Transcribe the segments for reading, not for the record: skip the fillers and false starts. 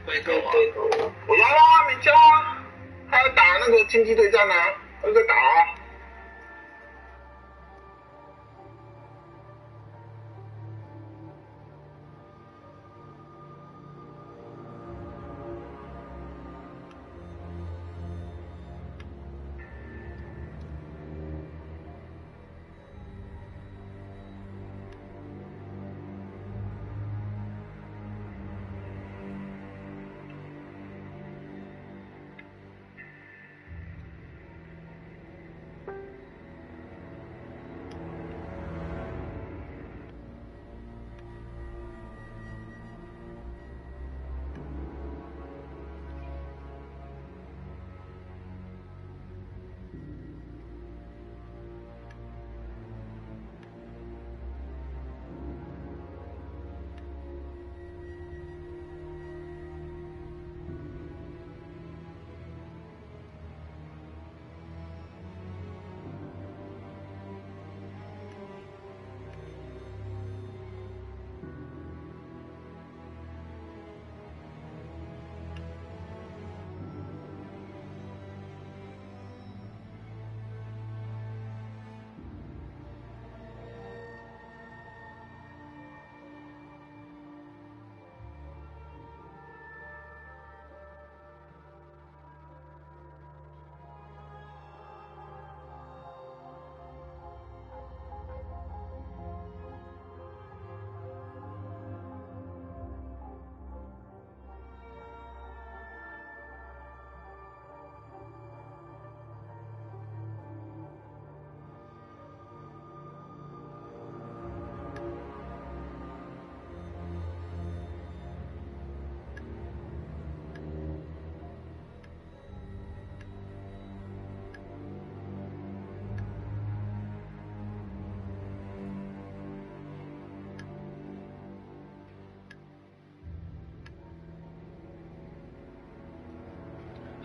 回头啊！我要啊，没交啊，他要打那个竞技对战啊，他就在打啊。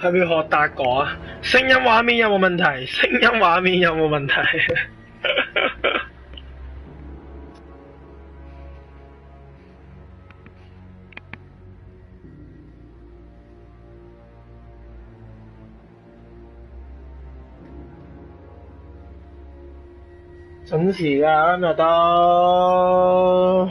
係咪要學達哥啊？聲音畫面有冇問題？聲音畫面有冇問題？準時㗎，今日都。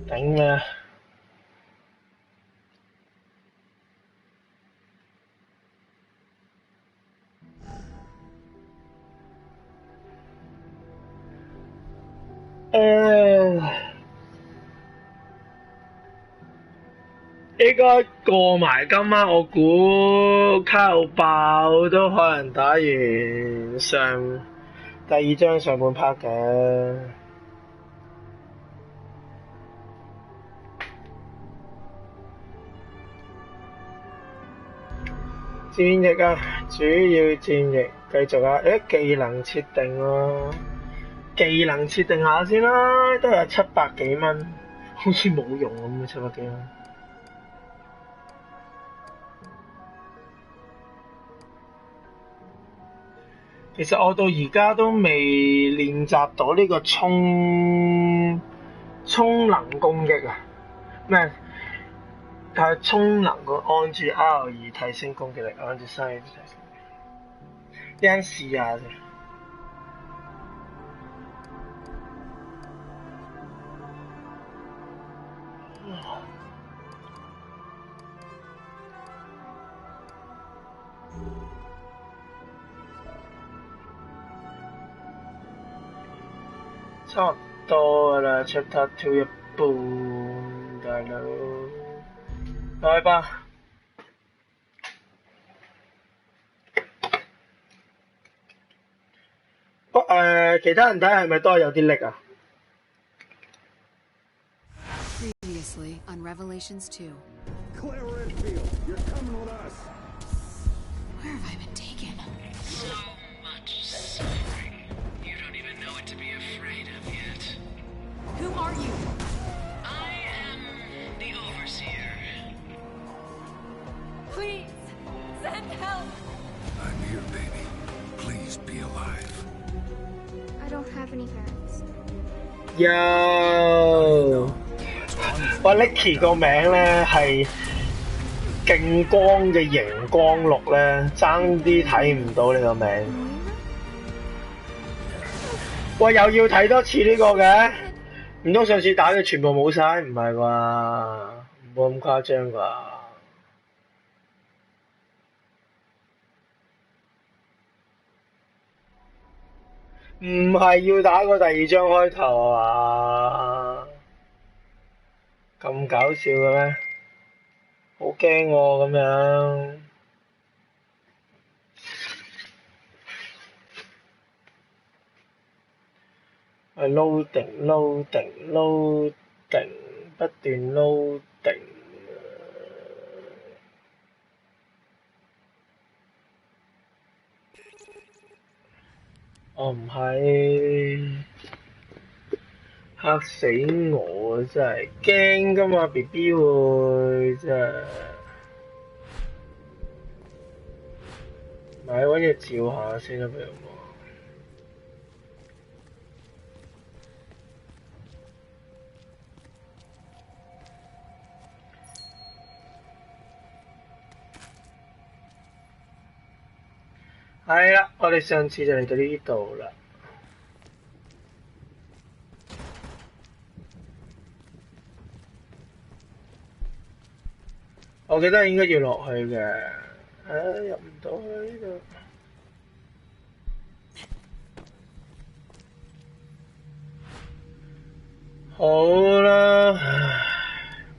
頂咩？應該過埋今晚，我估卡路爆都可能打完第二章上半 part 嘅。戰役啊，主要戰役繼續啊！技能設定喎，技能設定下先啦，都係700幾蚊，好似冇用咁700幾蚊。其實我到而家都未練習到呢個充能攻擊啊！咩？係充能個按住 R2提升攻擊力，按住3提升。一陣試下先。差唔多啦 ，Chapter 2一半，大佬。來吧。其他人睇係咪都係有啲力啊？ Previously on Revelations 2. Claire Redfield, you're coming with us. Where have I been taken? Who are you? Please, send help! I'm here, baby. Please be alive. I don't have any parents. Yo，哇 Nicky 個名咧係勁光嘅熒光綠咧，爭啲睇唔到你個名。哇！又要睇多次呢個嘅，唔通上次打嘅全部冇晒？唔係啩？唔好咁誇張啩？唔係要打個第二張開頭啊？咁搞笑嘅咩？好驚喎咁樣。係 loading，不斷 loading。哦，唔係，嚇死我啊！真係驚㗎嘛 ，BB 會真係。咪揾嘢照下先啦，不如我。係啦，我哋上次就嚟到呢度啦。我記得應該要落去嘅，入唔到去呢度。好啦，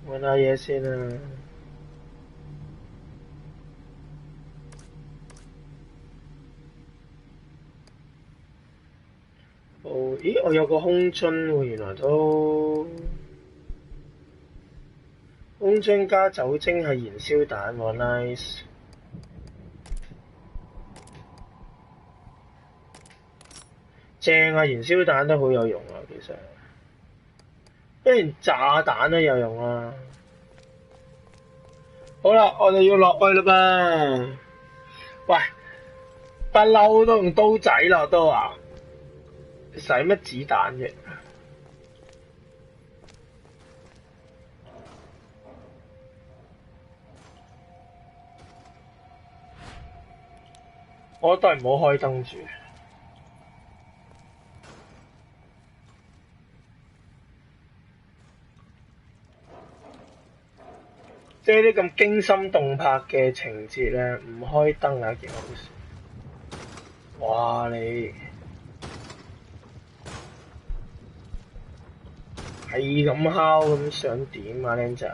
揾下嘢先啦。哦，咦，我有個空樽喎，原來都空樽加酒精係燃燒彈喎，nice。正啊，燃燒彈都好有用啊，其實。雖然炸彈都有用啊。好啦，我哋要落去啦噃。喂，不嬲都用刀仔落刀啊！使乜子彈啫？我都係唔好開燈住。即係啲咁驚心動魄嘅情節咧，唔開燈係一件好事。哇！你係咁敲咁想點啊，僆仔？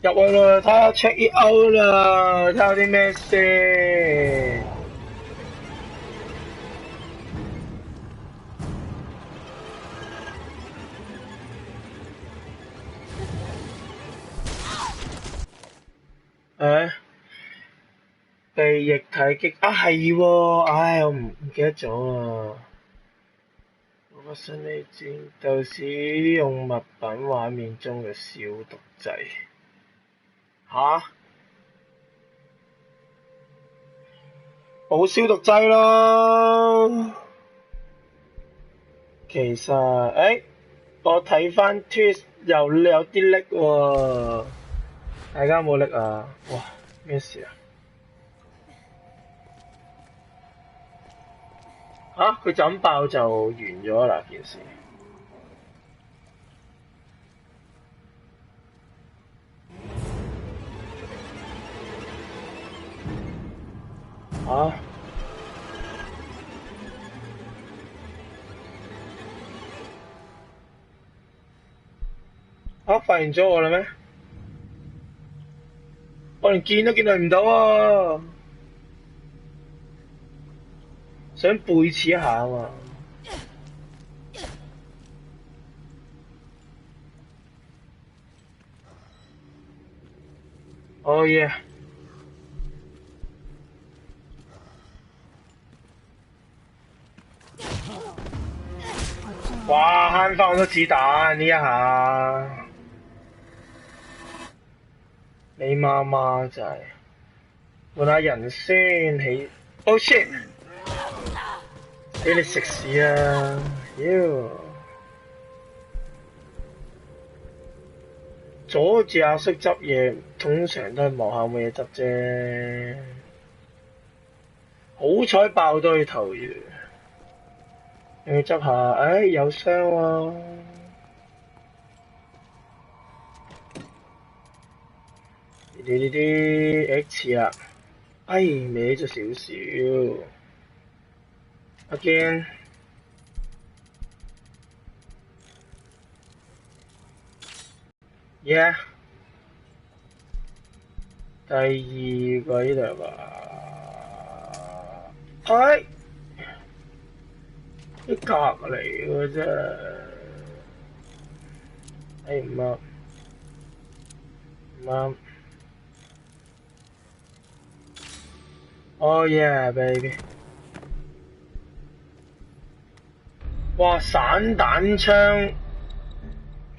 入去啦，睇下 check it out 啦，睇下啲咩先。被液體擊啊，係喎，唉，我唔記得咗啊。我發生呢戰鬥使用物品畫面中嘅消毒劑。吓？冇消毒劑咯。其實，我睇返 Twist 又有啲叻喎。大家有冇叻啊？哇，咩事啊？佢就咁爆就完咗啦件事。發現咗我啦咩？我連見都見佢唔到啊！想背刺一下啊嘛。Oh yeah！慳翻好多子彈呢一下。你媽媽就係換下人先起。Oh shit！ 俾你食屎啊！妖！阻住阿叔執嘢，通常都係望下冇嘢執啫。好彩爆到佢頭魚，你執下，唉有傷喎。呢 X 啦，唉歪咗少少。Again， yeah， 第二個呢度吧。唉，啲格嚟嘅啫。唉唔啱，唔啱。Oh yeah, baby！哇，散彈槍，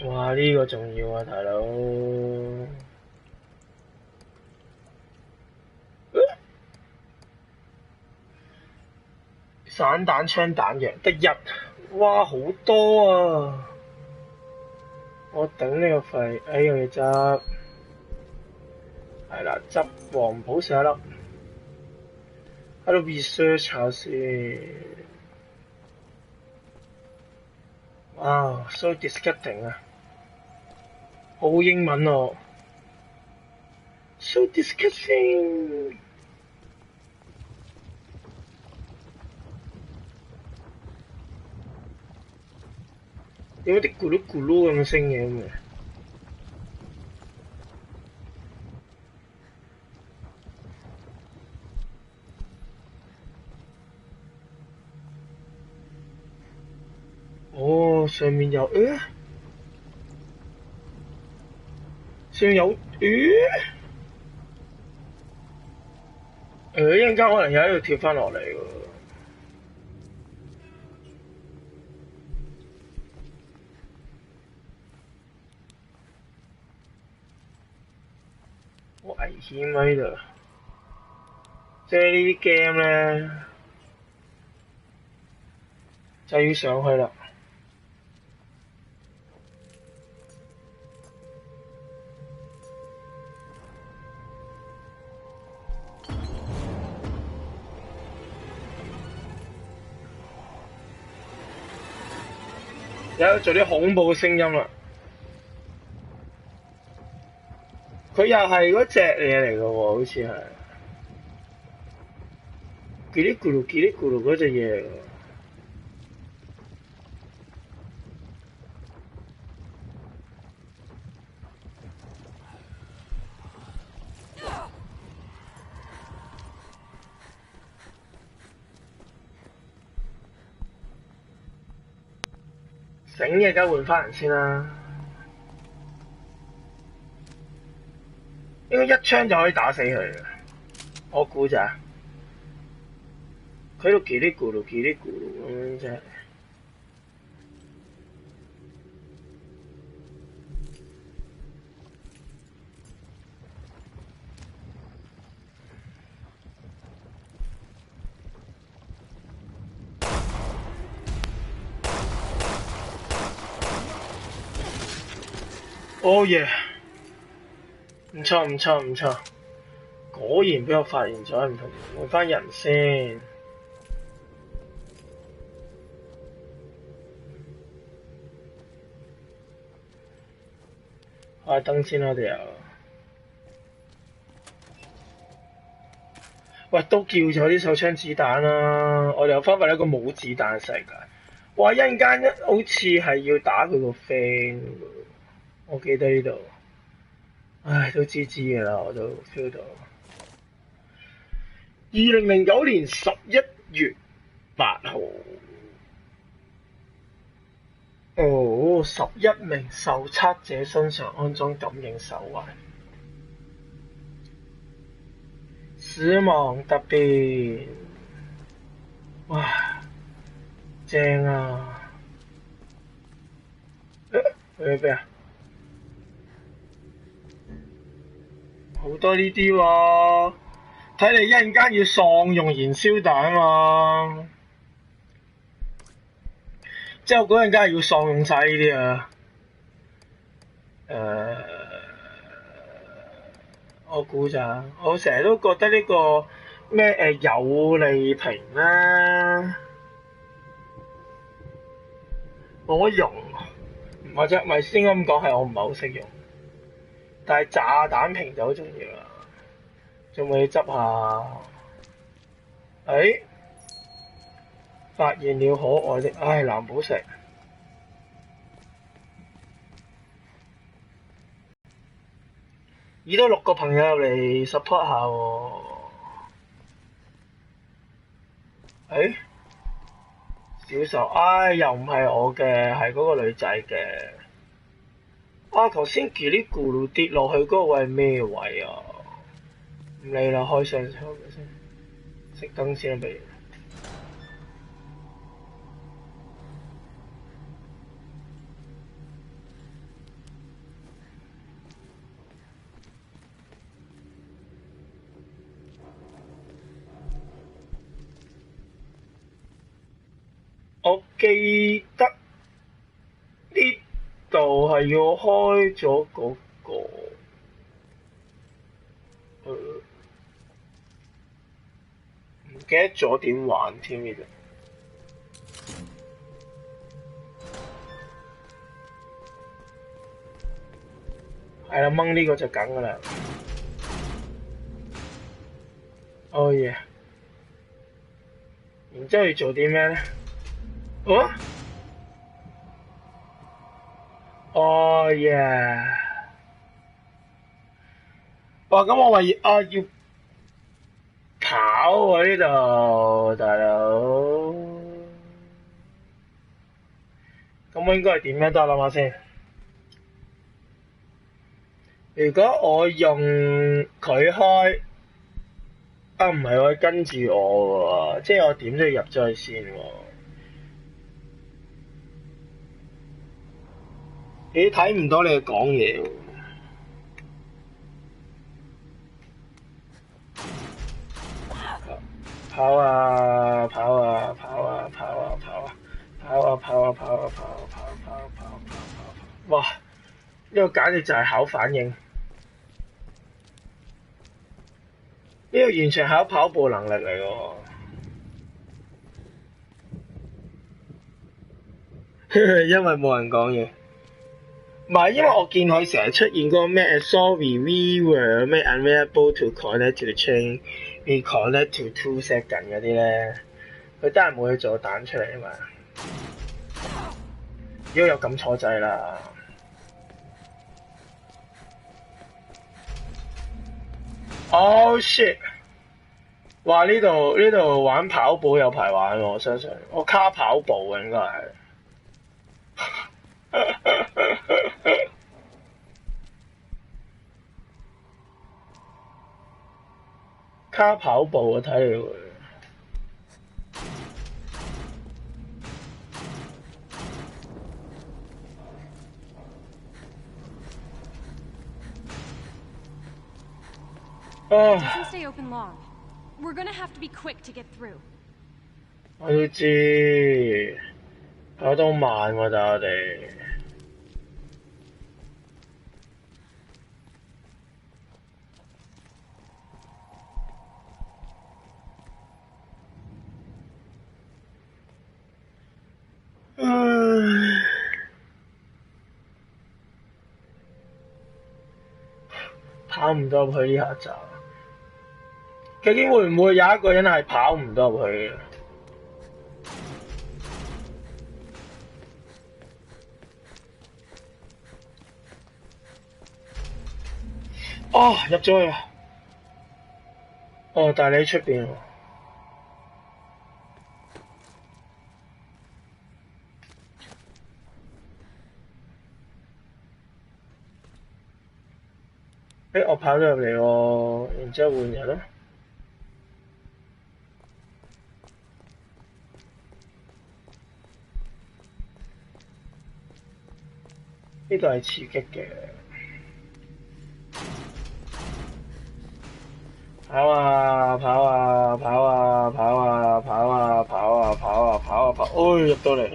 哇呢個重要啊，大佬！散彈槍彈藥得一，哇好多啊！我頂呢個肺，哎有嘢執，係啦，執黃寶石一粒，喺度 research 下先。哇 ，so disgusting 啊！好英文哦 ，so disgusting。點解啲咕嚕咕嚕咁聲嘅咁嘅？哦，上面有上面有一陣間可能又喺度跳翻落嚟喎。好危險啊！呢度，即係呢啲 game 咧，就要上去啦。有做啲恐怖嘅聲音啦，佢又係嗰隻嘢嚟嘅喎，好似係嘰哩咕嚕嘰哩咕嚕嗰隻嘢嚟嘅。醒嘅梗換翻人先啦，應該一槍就可以打死佢嘅，我估咋？佢喺度嘰哩咕嚕嘰哩咕嚕咁樣啫。Oh yeah！ 唔錯唔錯唔錯，果然俾我發現咗唔同，換翻人先。開燈先啦，我哋又。喂，都叫咗啲手槍子彈啦，我哋又翻返一個冇子彈嘅世界。哇！一陣間好似係要打佢個 friend 喎，我記得呢度。唉，都知㗎啦，我都 feel 到。2009年11月8號。哦，11名受測者身上安裝感應手環。死亡特別，哇，正啊！去咗邊啊？好多呢啲喎，睇嚟一陣間要喪用燃燒彈喎，即係我嗰陣間係要喪用晒呢啲啊。我估咋，我成日都覺得呢個咩有利瓶啦，冇乜用，或者咪先咁講係我唔係好識用，但係炸彈瓶就好重要啦，仲未執下？發現了可愛的藍寶石。咦，都6個朋友入嚟 support 下喎。小受，又唔係我嘅，係嗰個女仔嘅。頭先嘰哩咕嚕跌落去嗰個位係咩位啊？唔理啦，開上先，熄燈先啦，不如。我記得呢度係要開咗嗰個，唔記得咗點玩添呢度。係啦，掹呢個就梗㗎啦。Oh yeah！然之後要做啲咩咧？Oh yeah！哇，咁我話要跑喎呢度，大佬。咁我應該係點樣得？諗下先。如果我用佢開，唔係喎，跟住我喎，即係我點都要入咗去先喎。你睇唔到你講嘢喎。跑啊！哇！呢個簡直就係考反應，呢個完全考跑步能力嚟喎。因為冇人講嘢。唔係，因為我見佢成日出現嗰個咩 sorry we were 咩 unable to connect to the chain we connect to 2 second 嗰啲咧，佢真係冇去做彈出嚟啊嘛。如果有撳錯掣啦。Oh shit！ 哇！呢度玩跑步有排玩喎，我相信我卡跑步嘅應該係。卡跑步啊，睇你會。Doesn't stay open long. We're gonna have to be quick to get through. 我都知，跑得好慢喎，但我哋。跑唔到入去呢下閘，究竟會唔會有一個人係跑唔到入去嘅？入咗去啦！但係你喺出邊喎。我跑咗入嚟喎，然之後換人咯。呢度係刺激嘅。跑啊跑啊跑啊跑啊跑啊跑啊跑啊跑啊跑，哎入到嚟，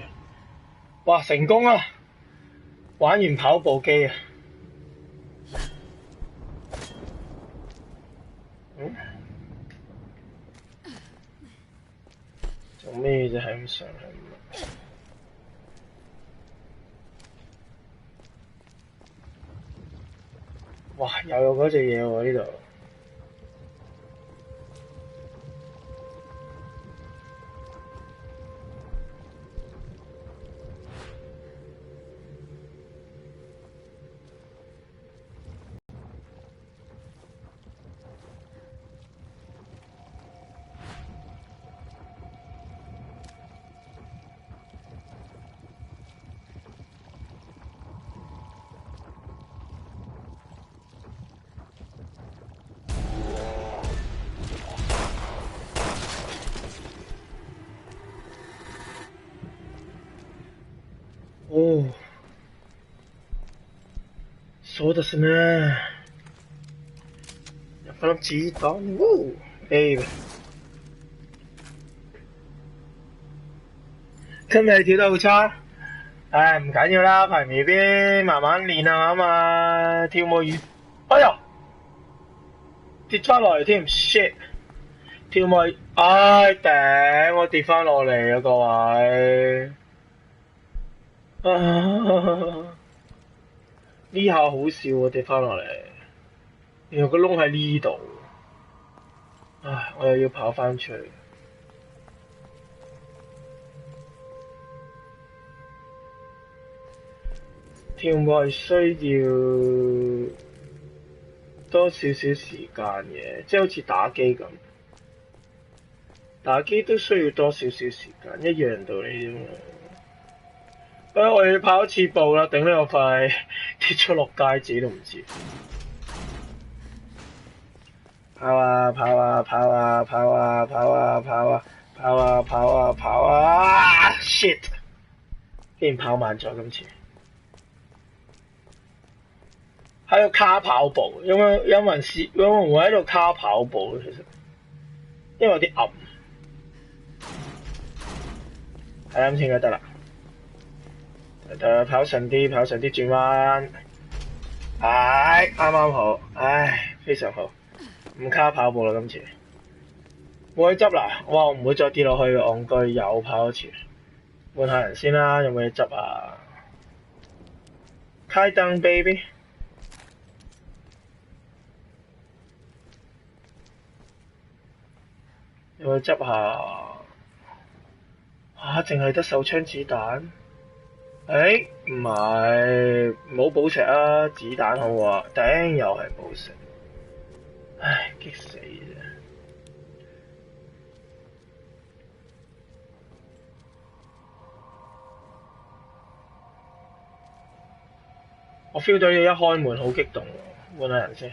哇成功啊！玩完跑步機啊！做咩啫？係咁上去。哇！又有嗰隻嘢喎呢度。哦，そうですね。入翻粒子彈，喎 ，baby。今日跳得好差，唉唔緊要啦，排尾邊慢慢練啊嘛，跳舞語。哎呀，跌翻落嚟添 ，shit！跳舞，唉頂，我跌翻落嚟啊各位。呢下好笑喎，跌翻落嚟，原來個窿喺呢度，唉，我又要跑翻出去。跳舞係需要多少少時間嘅，即係好似打機咁，打機都需要多少少時間，一樣道理啫嘛。我要跑一次步啦，頂呢個肺跌咗落街，自己都唔知。跑啊跑啊跑啊跑啊跑啊跑啊跑啊跑啊跑啊 shit！ 竟然跑慢咗今次。喺度卡跑步，有冇人會喺度卡跑步咧？其實因為有啲暗，係咁先就得啦。跑順啲，跑順啲轉彎，唉，啱啱好，唉，非常好，唔卡跑步啦今次，冇去執啦，哇，我唔會再跌落去，戇居又跑一次，換下人先啦，有冇嘢執啊？開燈 baby， 有冇執下？淨係得手槍子彈？誒，唔係，冇寶石啊，子彈好啊，頂又係寶石，唉，激死啫！我 feel 到你一開門好激動喎，換下人先。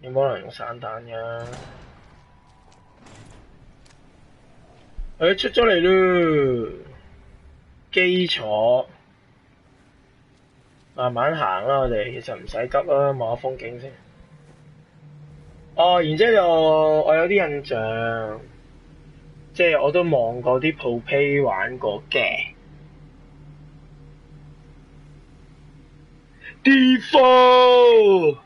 你冇可能用散彈㗎。出咗嚟咯，基礎慢慢行啦，我哋其實唔使急啦，望下風景先。然之後我有啲印象，即係我都望過啲 Pro-Play 玩過嘅。Default，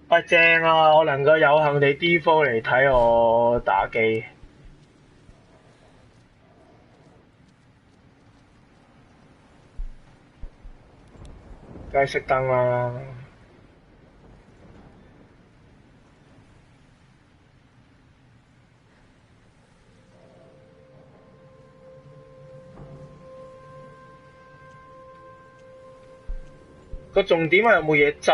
喂正啊！我能夠有幸地 Default 嚟睇我打機。梗係熄燈啦！個重點係有冇嘢執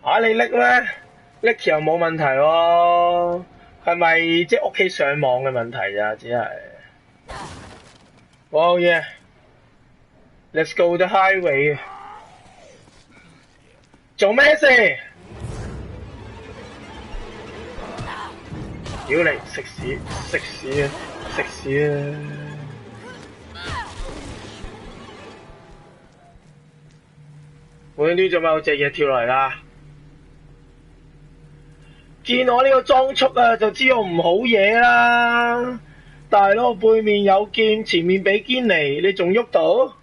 啊？你拎咩？拎又冇問題喎。係咪即係屋企上網嘅問題咋？只係。Oh yeah，let's go the highway。做咩事？屌你食屎食屎啊食屎啊！無端端做咩有隻嘢跳落嚟啦？見我呢個裝束啊，就知我唔好嘢啦！大佬背面有劍，前面比堅尼，你仲喐到？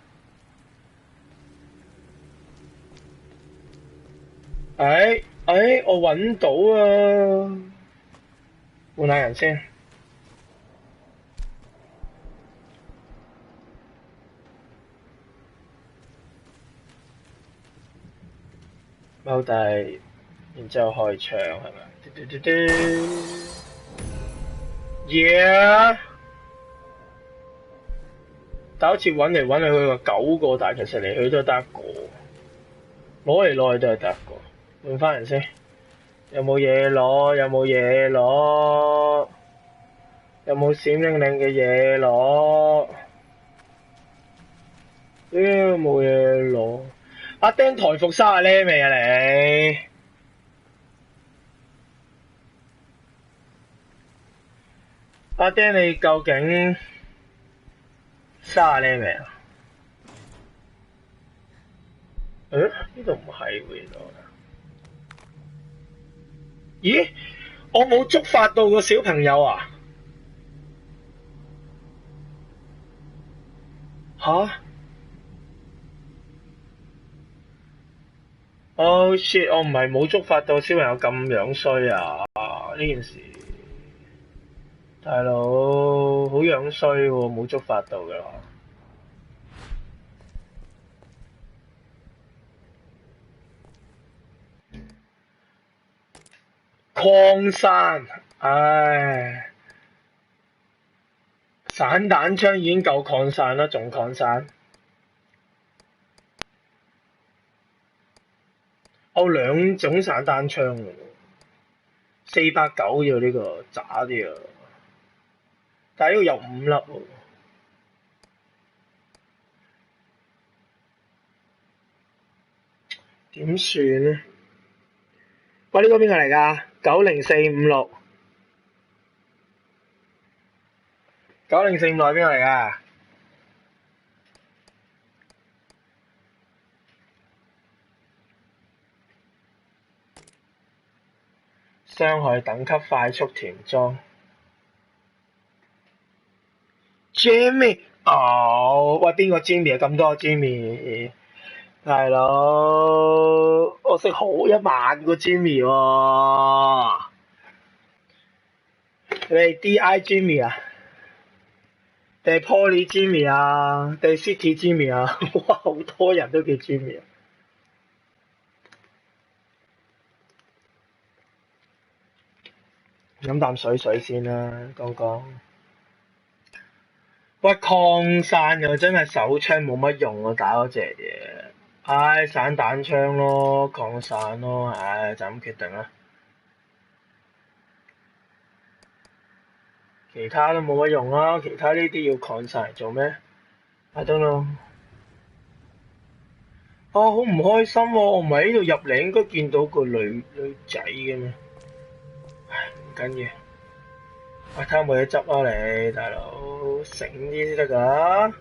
我揾到啊！換下人先。踎低，然之後開槍係咪？Yeah！ 但好似揾嚟揾去，佢話9個，但係其實嚟去都係得一個，攞嚟攞去都係得一個。換翻人先，有冇嘢攞？有冇嘢攞？有冇閃靈靈嘅嘢攞？冇嘢攞。阿釘台服30呢未啊你？阿釘你究竟30呢未啊？呢度唔係喎，原來。咦？我冇觸發到個小朋友啊？吓？Oh shit！ 我唔係冇觸發到小朋友咁樣衰啊！呢件事，大佬好樣衰喎，冇觸發到㗎。擴散，唉，散彈槍已經夠擴散啦，仲擴散。2種散彈槍喎，490啫呢個，渣啲啊！但係呢個有5粒喎，點算呢？喂，呢個邊個嚟㗎？90456 90456係邊個嚟㗎？傷害等級快速填裝 Jimmy 喂邊個 Jimmy 啊？咁多 Jimmy 大佬，我識好10000個 Jimmy 喎，你係 DI Jimmy 啊？定係 Poly Jimmy 啊？定係 City Jimmy 啊？哇，好多人都叫 Jimmy 啊！飲啖水先啦，剛剛。喂，擴散又真係手槍冇乜用啊，打嗰隻嘢。唉，散彈槍咯，擴散咯，唉，就咁決定啦。其他都冇乜用啦，其他呢啲要擴散嚟做咩？I don't know。好唔開心喎！我唔係呢度入嚟應該見到個女仔嘅咩？唉，唔緊要。睇下有冇嘢執啊你，大佬醒啲先得㗎。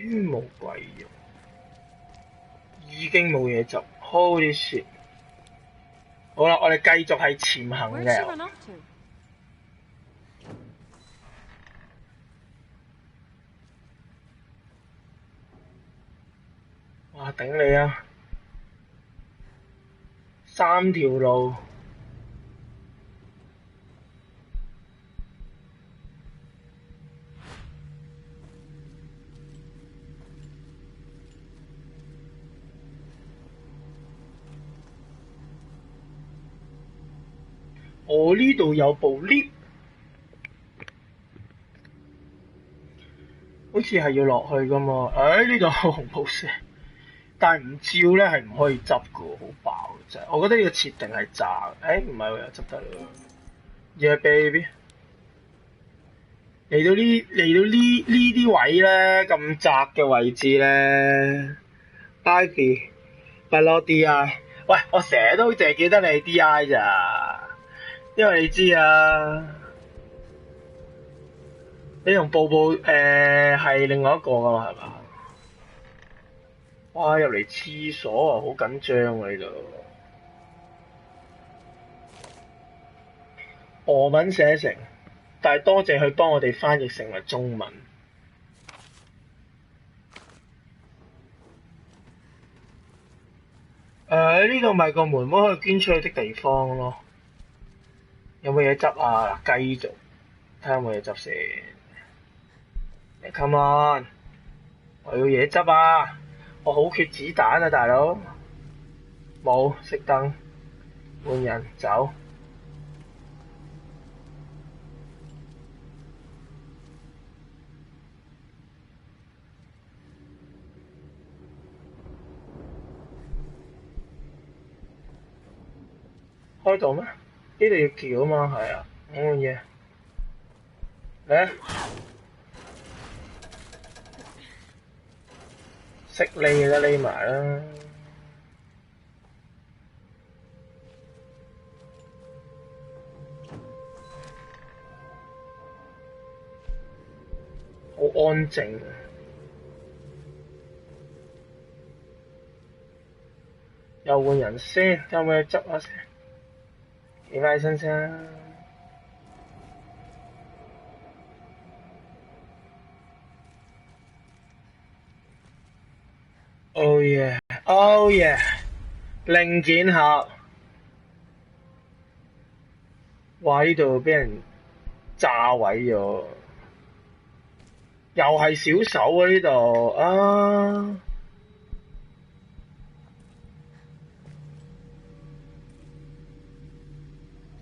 冇鬼用，已經冇嘢執。Holy shit！ 好啦，我哋繼續係潛行嘅。哇！頂你啊！3條路。我呢度有部 lift， 好似係要落去噶嘛。呢度有紅寶石，但係唔照咧係唔可以執噶喎，好爆真係。我覺得呢個設定係渣。唔係喎，又執得啦。Yeah baby，嚟到呢啲位咧，咁窄嘅位置咧 ，Ivy，不攞 D.I。喂，我成日都淨係記得你 D.I 咋，因為你知啊，你同布布係另外一個噶嘛，係嘛？哇！入嚟廁所啊，好緊張啊呢度。俄文寫成，但係多謝佢幫我哋翻譯成為中文。呢度咪個妹妹可以捐出去的地方咯。有冇嘢執啊？繼續睇下有冇嘢執先。Come on， 我要嘢執啊！我好缺子彈啊，大佬。冇，熄燈，換人走。開到咩？呢度要撬啊嘛，係啊，冇嘢。嚟啊！識匿啦，匿埋啦。好安靜。又換人先，有冇嘢執下先？企返起身先。Oh yeah, oh yeah， 零件盒。哇！呢度俾人炸毀咗，又係小手啊！呢度啊，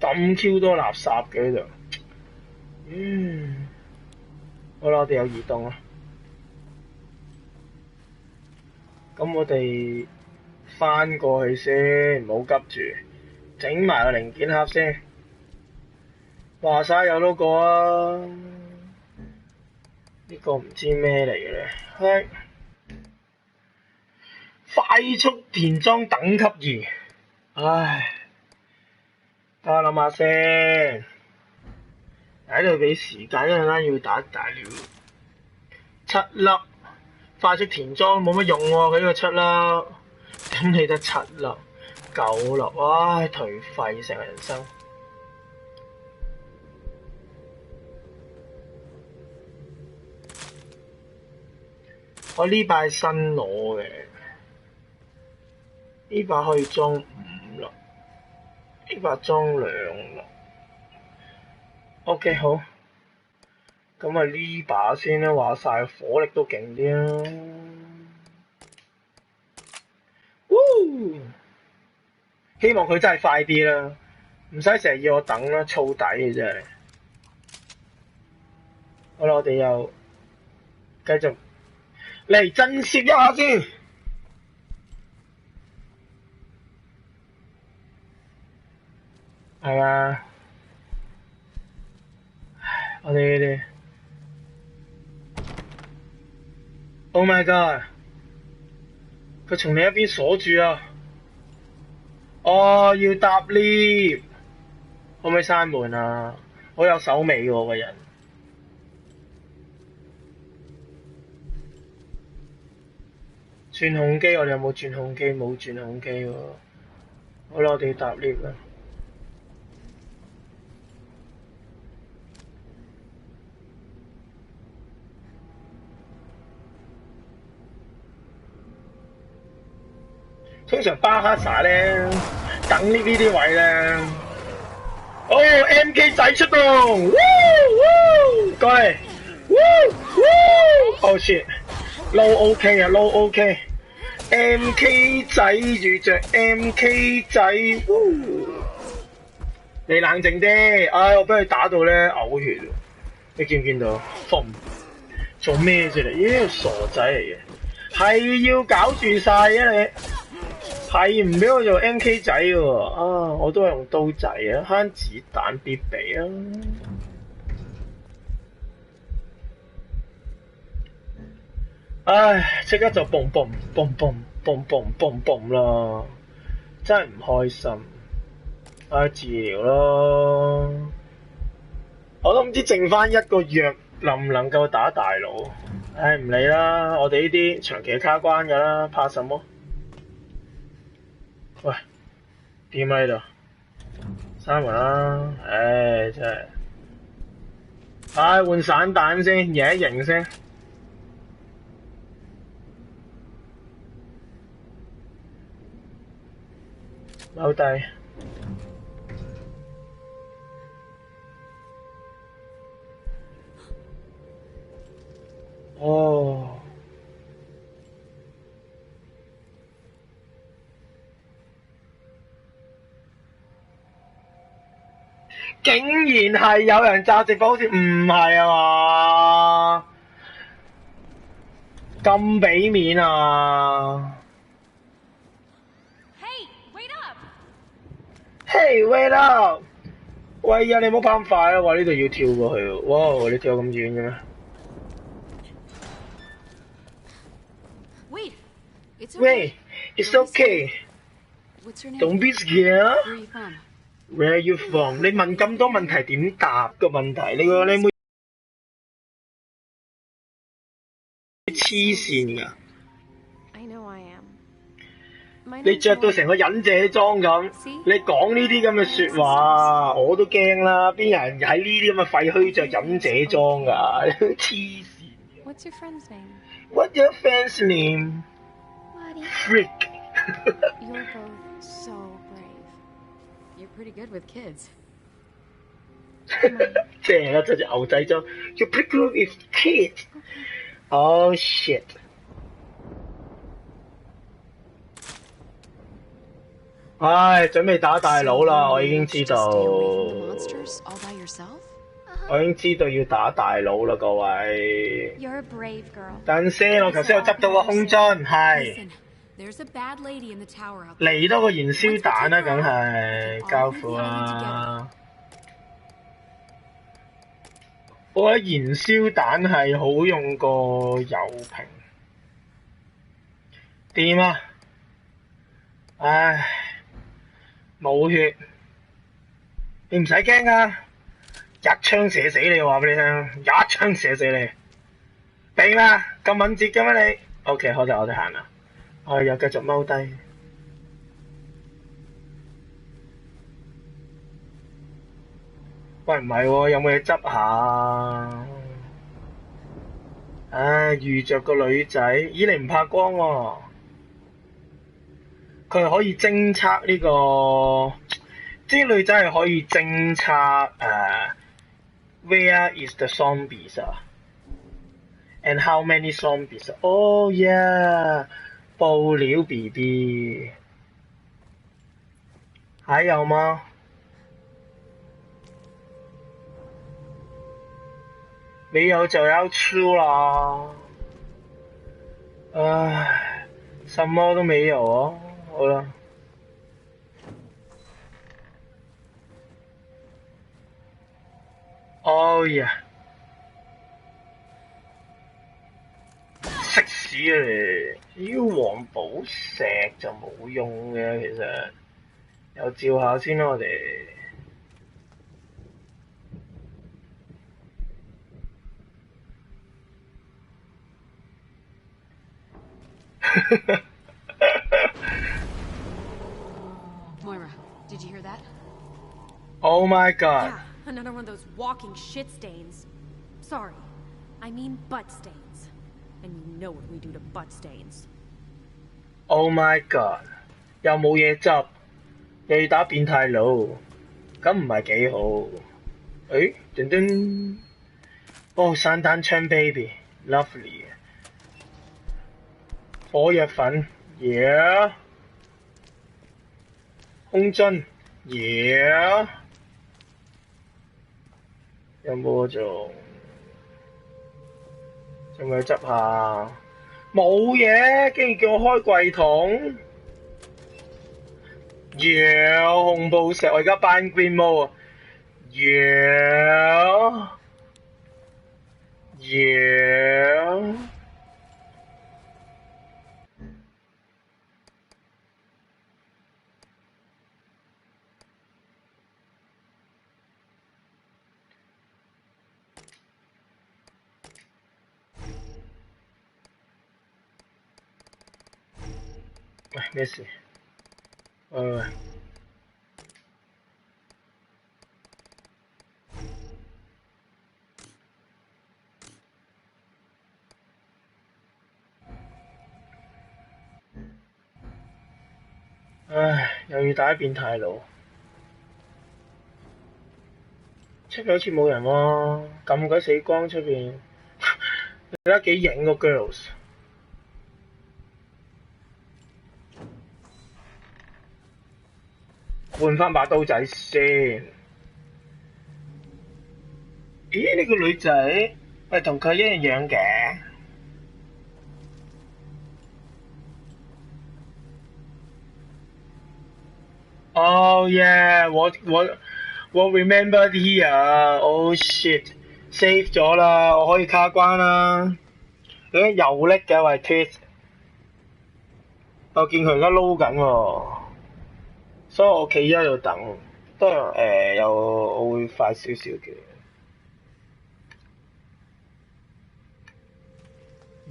咁 Q 多垃圾嘅呢度。好啦，我哋有移動啦。咁我哋翻過去先，唔好急住，整埋個零件盒先。話晒有多個啊！呢個唔知咩嚟嘅咧，係快速填裝等級2。唉，等我諗下先，喺度俾時間，一陣間要打大料。7粒快速填裝冇乜用喎，佢呢個7粒，咁你得7粒9粒，唉，頹廢成個人生。我呢把係新攞嘅，呢把可以裝5粒，呢把裝2粒。OK 好，咁啊呢把先啦，話晒火力都勁啲啦。希望佢真係快啲啦，唔使成日要我等啦，燥底嘅真係。好啦，我哋又繼續。嚟震懾一下先，係啊！我哋 ，Oh my God！ 佢從另一邊鎖住啊！哦，要搭 lift， 可唔可以閂門啊？好有手尾喎個人。轉控機，我哋有冇轉控機？冇轉控機喎。好啦，我哋要搭 lift 啦。通常巴哈薩咧，等呢啲位咧，哦 MK 仔出動，過嚟，oh shit，low OK 啊 ，low OK。MK 仔遇着 MK 仔，你冷靜啲，唉，我俾佢打到咧嘔血，你見唔見到？做咩啫你？呢個傻仔嚟嘅，係要搞住晒啊你，係唔俾我做 MK 仔嘅喎，啊，我都係用刀仔啊，慳子彈必備啊。唉，即刻就嘣嘣嘣嘣嘣嘣嘣嘣啦，真係唔開心。唉，治療咯，我都唔知剩翻一個月能唔能夠打大佬。唉，唔理啦，我哋呢啲長期卡關㗎啦，怕什麼？喂，點喺度？閂門啦！唉，真係。唉，換散彈先，贏一贏先。踎低。哦。竟然係有人炸直播，好似唔係啊嘛？咁俾面啊 Hey, wait up!！Hey, wait up！喂呀，你唔好跑咁快啊！哇，呢度要跳過去喎！哇，你跳咁遠嘅咩？ Wait, it's okay. Wait, it's okay. What's your name? Don't be scared. Where are you from? Where are you from？ 你問咁多問題點答個問題？你會黐線㗎！ I know I am. My 你 name's 着到 Moira. 成個忍者裝咁，你講呢啲咁嘅説話，我都驚啦！邊有人喺呢啲咁嘅廢墟着忍者裝㗎？黐線！ What's your friend's name? What's your friend's name? Buddy. Freak！ You're both so brave. You're pretty good with kids. 正啊，着隻牛仔裝，You pretty good with kids. Oh shit！ 唉，準備打大佬啦！我已經知道， Stay away from the monsters all by yourself? 我已經知道要打大佬啦，各位。 You're a brave girl. 等先，我頭先有執到個空樽，係 Listen, there's a bad lady in the tower out there. 嚟多個燃燒彈啦，梗係交付啦。我覺得燃燒彈係好用過油瓶。掂啊！唉，冇血，你唔使驚㗎，一槍射死你，我話俾你聽，一槍射死你。避咩？咁敏捷嘅咩你 ？OK， 好就我哋行啦。我又繼續踎低。喂，唔係喎，有冇嘢執下？唉，遇着個女仔，咦你唔怕光喎？佢係可以偵測呢個，啲女仔係可以偵測where is the zombies 啊？And how many zombies? Oh yeah， 報料 BB， 還有嗎？沒有就要出啦。唉，什麼都沒有哦。好啦。Oh yeah。食屎啊你！妖黃寶石就冇用嘅，其實有照下先啦，我哋。Moira, did you hear that? Oh my god! Yeah, another one of those walking shit stains. Sorry, I mean butt stains. And you know what we do to butt stains. Oh my god！ 又冇嘢執，又要打變態佬，咁唔係幾好。誒，噔噔，哦，散彈槍 baby，lovely。火藥粉 ，yeah。空樽 ，yeah。有冇做？有冇去執下？冇嘢，竟然叫我開櫃桶。yeah， 紅寶石，我而家扮 Green 毛啊。yeah。yeah。喂，咩事？喂。唉，又要打變態佬。出邊好似冇人喎，咁鬼死光出邊。你睇下幾型個 girls。換翻把刀仔先。咦？呢個女仔，喂，同佢一樣樣嘅。Oh yeah，我 remember here。Oh shit，save 咗啦，我可以卡關啦。誒，又叻嘅喂 Twist， 我見佢而家撈緊喎，所以我企喺度等，都係我會快少少嘅。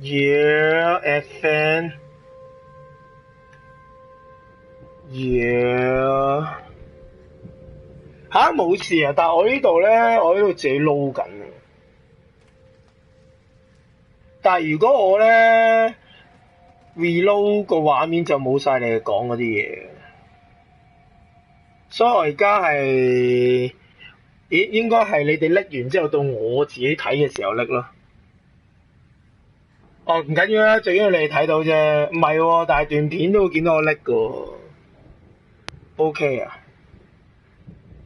Yeah，FN。Yeah， 吓冇事啊！但係我呢度咧，我呢度自己撈緊。但係如果我咧 reload 個畫面就冇晒你哋講嗰啲嘢，所以我而家係應該係你哋拎完之後到我自己睇嘅時候拎咯。哦，唔緊要啦，最緊要你哋睇到啫。唔係喎，但係段片都會見到我拎㗎喎。OK 啊，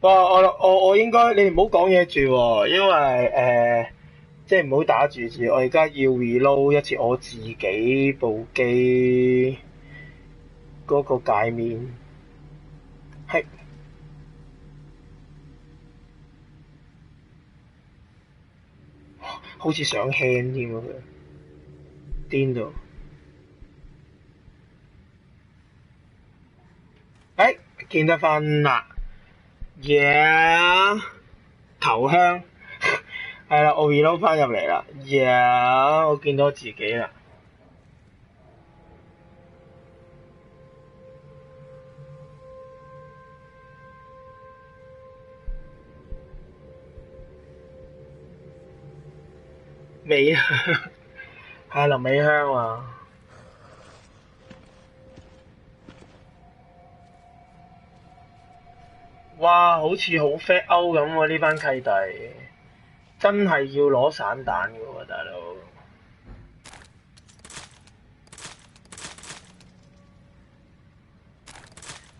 我應該你哋唔好講嘢住喎，因為即係唔好打住，我而家要 reload 一次我自己部機嗰個界面，係好似上輕添啊佢，癲到，見得返啦 ，yeah， 頭香，係啦，我 reload 返入嚟啦 ，yeah， 我見到自己啦。尾香，係林美香啊！哇，好似好 fat out 咁喎！呢班契弟真係要攞散彈嘅喎，大佬。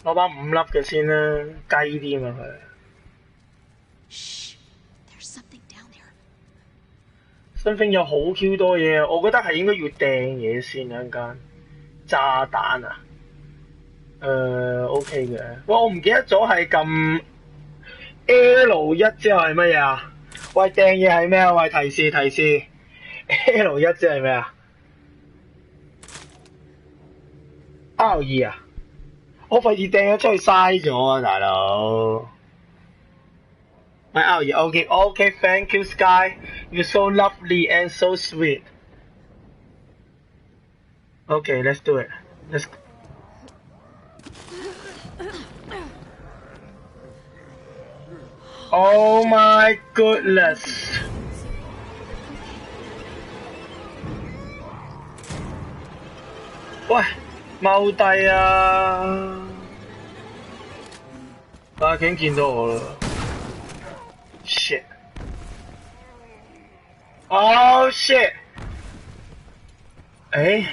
攞把5粒嘅先啦，雞啲嘛佢。Something 有好 Q 多嘢，我覺得係應該要掟嘢先一間炸彈啊！OK 嘅。喂，我唔記得咗係撳 L1之後係乜嘢啊？喂，掟嘢係咩啊？喂，提示L1之後係咩啊 ？R2啊？我費事掟咗出去嘥咗啊，大佬。喂 R2 OK thank you Sky you're so lovely and so sweet Okay let's do it let's Oh my goodness 喂踎低啊已經見到我啦Shit! Oh shit! 喂，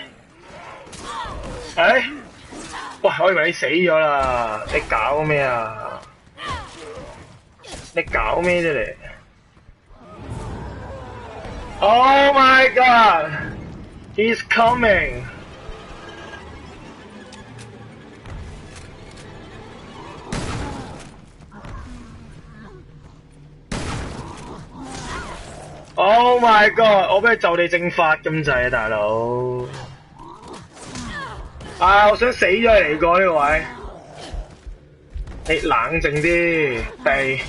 我以為你死咗啦！你搞咩啊？你搞咩啫你 ？Oh my god! He's coming! Oh my god！ 我俾佢就地正法咁滯啊，大佬！我想死咗嚟過呢個位。你冷靜啲，地。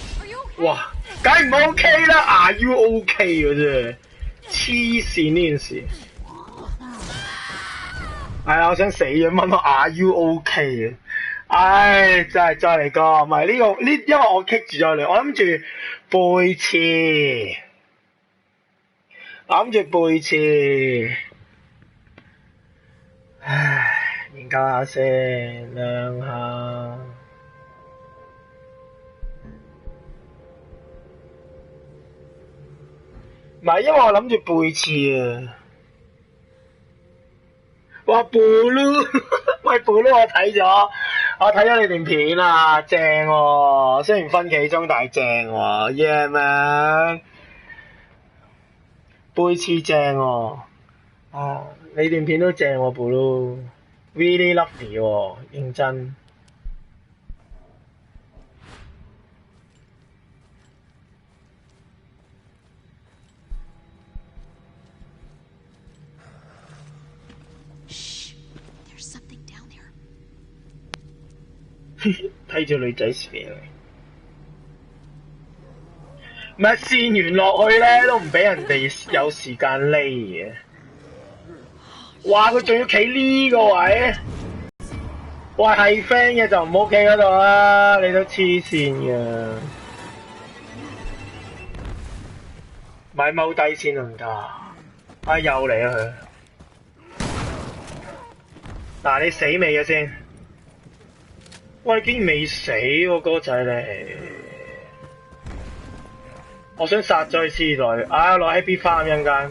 哇，梗係唔 OK 啦 ！Are you OK 嘅啫？黐線呢件事。係啊，我想死咗，問我 Are you OK 啊？唉，真係再嚟個，唔係呢個呢，因為我棘住咗你，我諗住背刺，唉，研究下先，量下。唔係，因為我諗住背刺啊。哇，Blue， 喂 Blue， 我睇咗你段片啊，正喎，雖然分幾鐘，但係正喎，yeah man，背刺正喎，啊，你段片都正喎 Blue，really lovely 喎，認真。睇住女仔射嚟，唔係線完落去咧都唔俾人哋有時間匿嘅。哇！佢仲要企呢個位，哇係 friend 嘅就唔好企嗰度啦，你都黐線嘅，咪踎低先得唔得？啊又嚟啊佢！嗱你死未嘅先？喂，你竟然未死喎，哥仔你！我想殺咗佢屍袋，落喺 B farm 一陣間。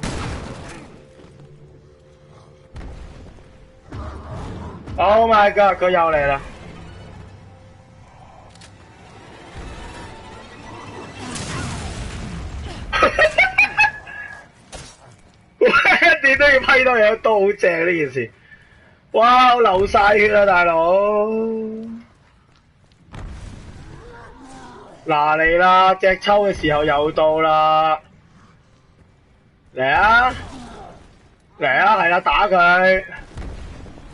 Oh my god！ 佢又嚟啦！一點都要批到有刀，好正呢件事！哇！我流晒血啦，大佬！嗱嚟啦，隻抽嘅時候又到啦，嚟啊，係啦，打佢！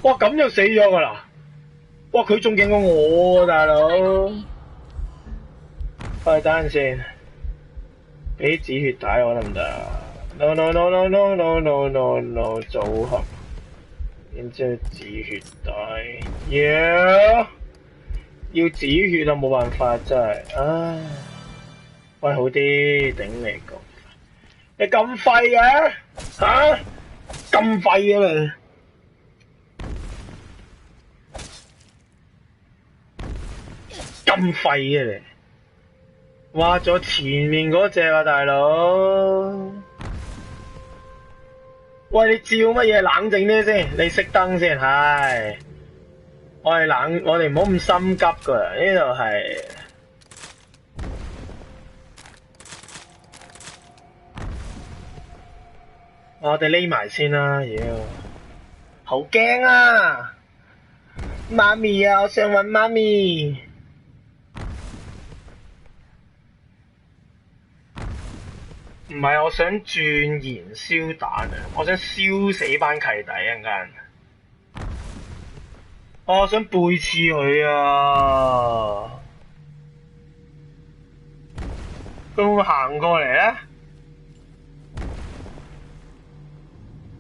哇，咁就死咗噶啦！哇，佢仲勁過我喎，大佬！喂，等陣先，俾止血帶我得唔得 ？No no no no no no no no no 組合，然之後止血帶 ，yeah。要止血就冇辦法，真係，唉，喂好啲，頂你個！你咁廢嘅嚇？咁廢嘅你？咁廢嘅你？哇！咗前面嗰隻啊，大佬！喂，你照乜嘢？冷靜啲先，你熄燈先，係。我哋唔好咁心急噶，呢度係我哋匿埋先啦，妖，好驚啊！媽咪啊，我想搵媽咪。唔係，我想轉燃燒彈啊！我想燒死班契弟一陣間。我想背刺佢啊！佢會唔會行過嚟咧？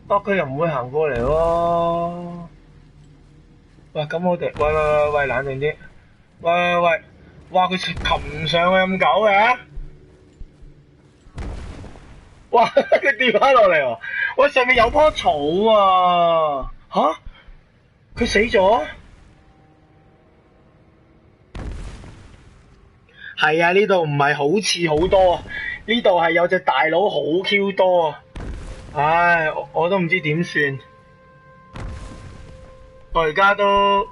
佢又唔會行過嚟喎。喂，咁我哋喂，冷靜啲。喂，哇！佢擒上去咁久嘅？哇！佢跌翻落嚟喎！喂，上面有棵草啊！吓？佢死咗？係啊，呢度唔係好似好多，呢度係有隻大佬好 Q 多啊！唉，我都唔知點算。我而家都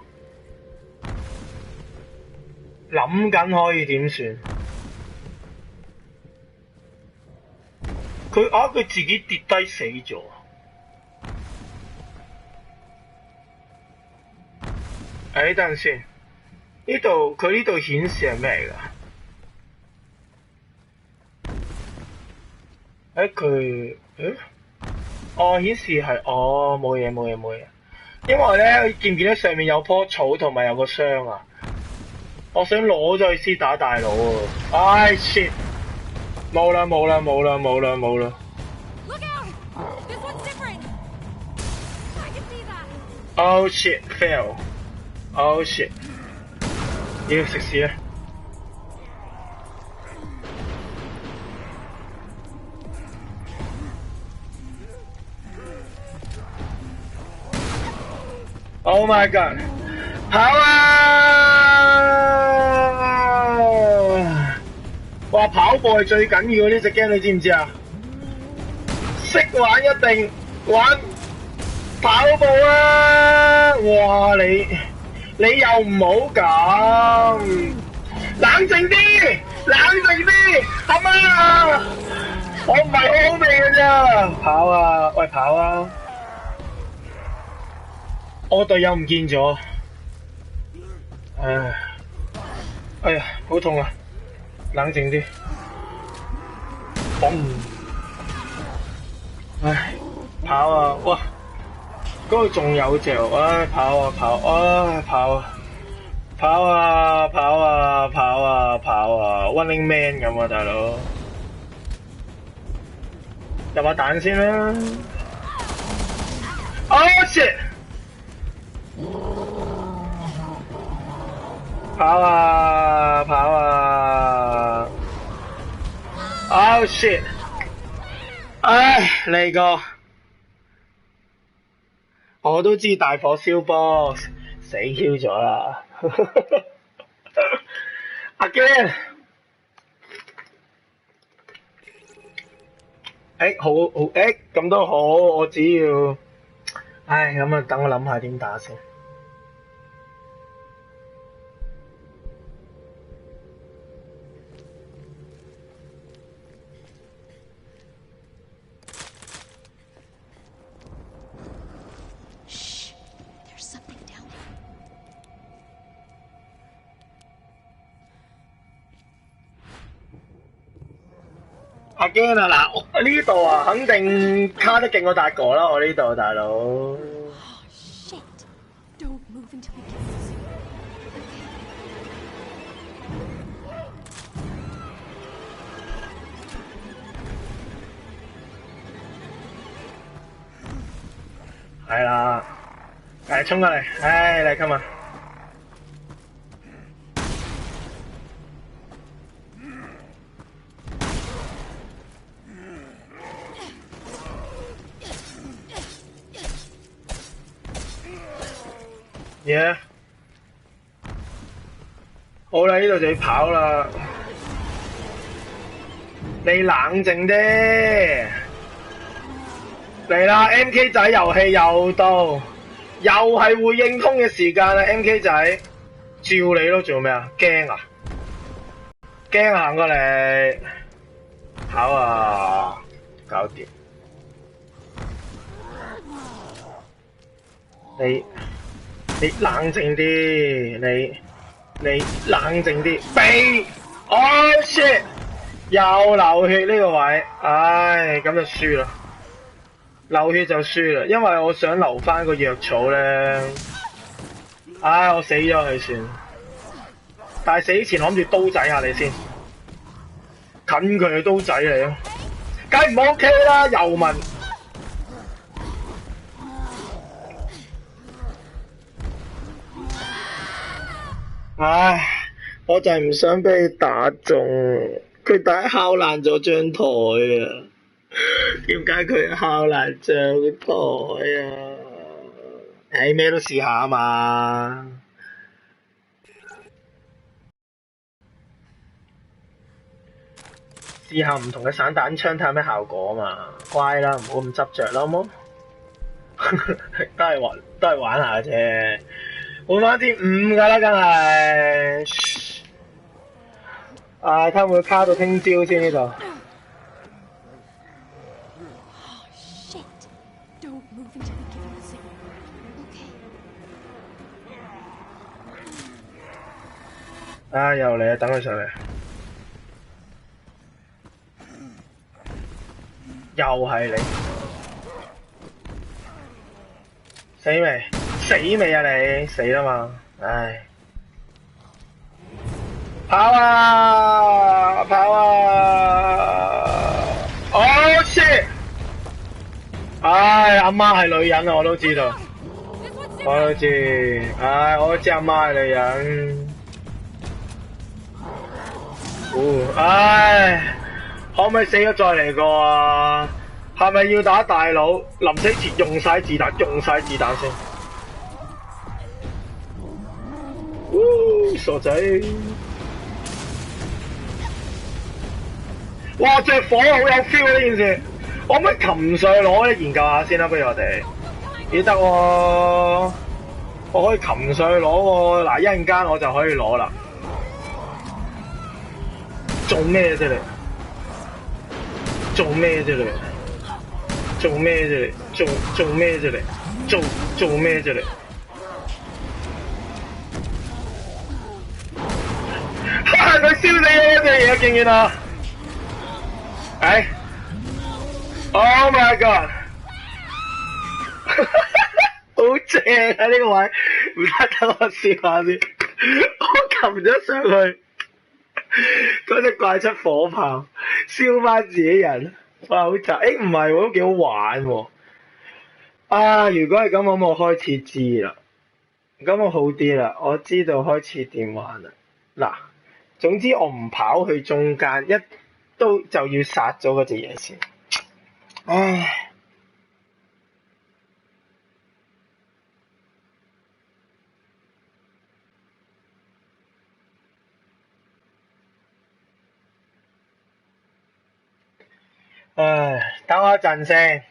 諗緊可以點算。佢自己跌低死咗。等陣先，佢呢度顯示係咩嚟㗎？顯示係冇嘢，因為咧見唔見到上面有棵草同埋有個箱啊？我想攞咗去先打大佬啊！唉 shit， 冇啦。Look out! This one's different. I can see that. Oh shit, fail. Oh shit. 妖食屎啊！Oh my god！ 跑啊！話跑步係最緊要呢隻 game，你知唔知啊？識玩一定玩跑步啊！哇你又唔好咁，冷靜啲，冷靜啲，阿媽，我唔係好好味嘅咋，跑啊，喂跑啊！我隊友唔見咗，哎呀，好痛啊！冷靜啲，嘣！唉，跑啊！哇，嗰度仲有隻，唉，跑啊跑，唉跑啊，跑啊跑啊跑啊跑啊 ，Running Man 咁啊，大佬，入下彈先啦。Oh shit！跑啊跑啊 ！Oh shit！ 唉，嚟個，我都知大火燒波，死 Q 咗啦。Again！ 好，咁都好，我只要，咁啊，等我諗下點打先。阿驚啊！嗱，呢度啊，肯定卡得勁過達哥啦！我呢度大佬。係啦，衝過嚟，嚟今日。Yeah， 好啦，呢度就要跑啦。你冷靜啲，嚟啦 ！MK 仔遊戲又到，又係會應通嘅時間啦 ！MK 仔，照你咯，做咩啊？驚啊！驚啊！行過嚟，跑啊！搞掂。你冷靜啲，你冷靜啲，避 ！Oh shit！ 又流血呢個位，咁就輸啦。流血就輸啦，因為我想留翻個藥草咧。我死咗佢算。但係死前我諗住刀仔下你先，近佢嘅刀仔嚟咯，梗係唔 OK 啦，遊民。我就係唔想俾佢打中，佢打敲爛咗張台啊！點解佢敲爛張台啊？咩都試下啊嘛！試下唔同嘅散彈槍睇下咩效果啊嘛！乖啦，唔好咁執着啦，好冇？都係玩下啫。換翻啲5㗎啦，梗係。睇下會唔會卡到聽朝先呢度。又嚟啊！等佢上嚟。又係你。死未？死未啊你？死啦嘛！跑啊！跑啊！ Oh shit！ 阿媽係女人啊，我都知道。我都知，唉，我都知阿媽係女人。唉，可唔可以死咗再嚟過啊？係咪要打大佬？臨死前用晒子彈先。傻仔！哇，隻火好有 feel 啊！呢件事，我可唔可以擒上去攞咧？研究下先啦，不如我哋。咦得喎，我可以擒上去攞喎。嗱，一陣間我就可以攞啦。做咩啫你？做咩啫你？做咩啫你？做咩啫你？做咩啫你？哈！佢燒死咗隻嘢，見唔見啊？哎 ！Oh my god！ 好正啊！呢個位，唔得，等我試下先。我擒咗上去，嗰隻怪出火炮，燒翻自己人。哇！好雜，唔係喎，都幾好玩喎。啊！如果係咁，我開始知啦。咁我好啲啦，我知道開始點玩啦。嗱，總之我唔跑去中間，一都就要殺咗嗰隻嘢先。唉。唉，等我一陣先，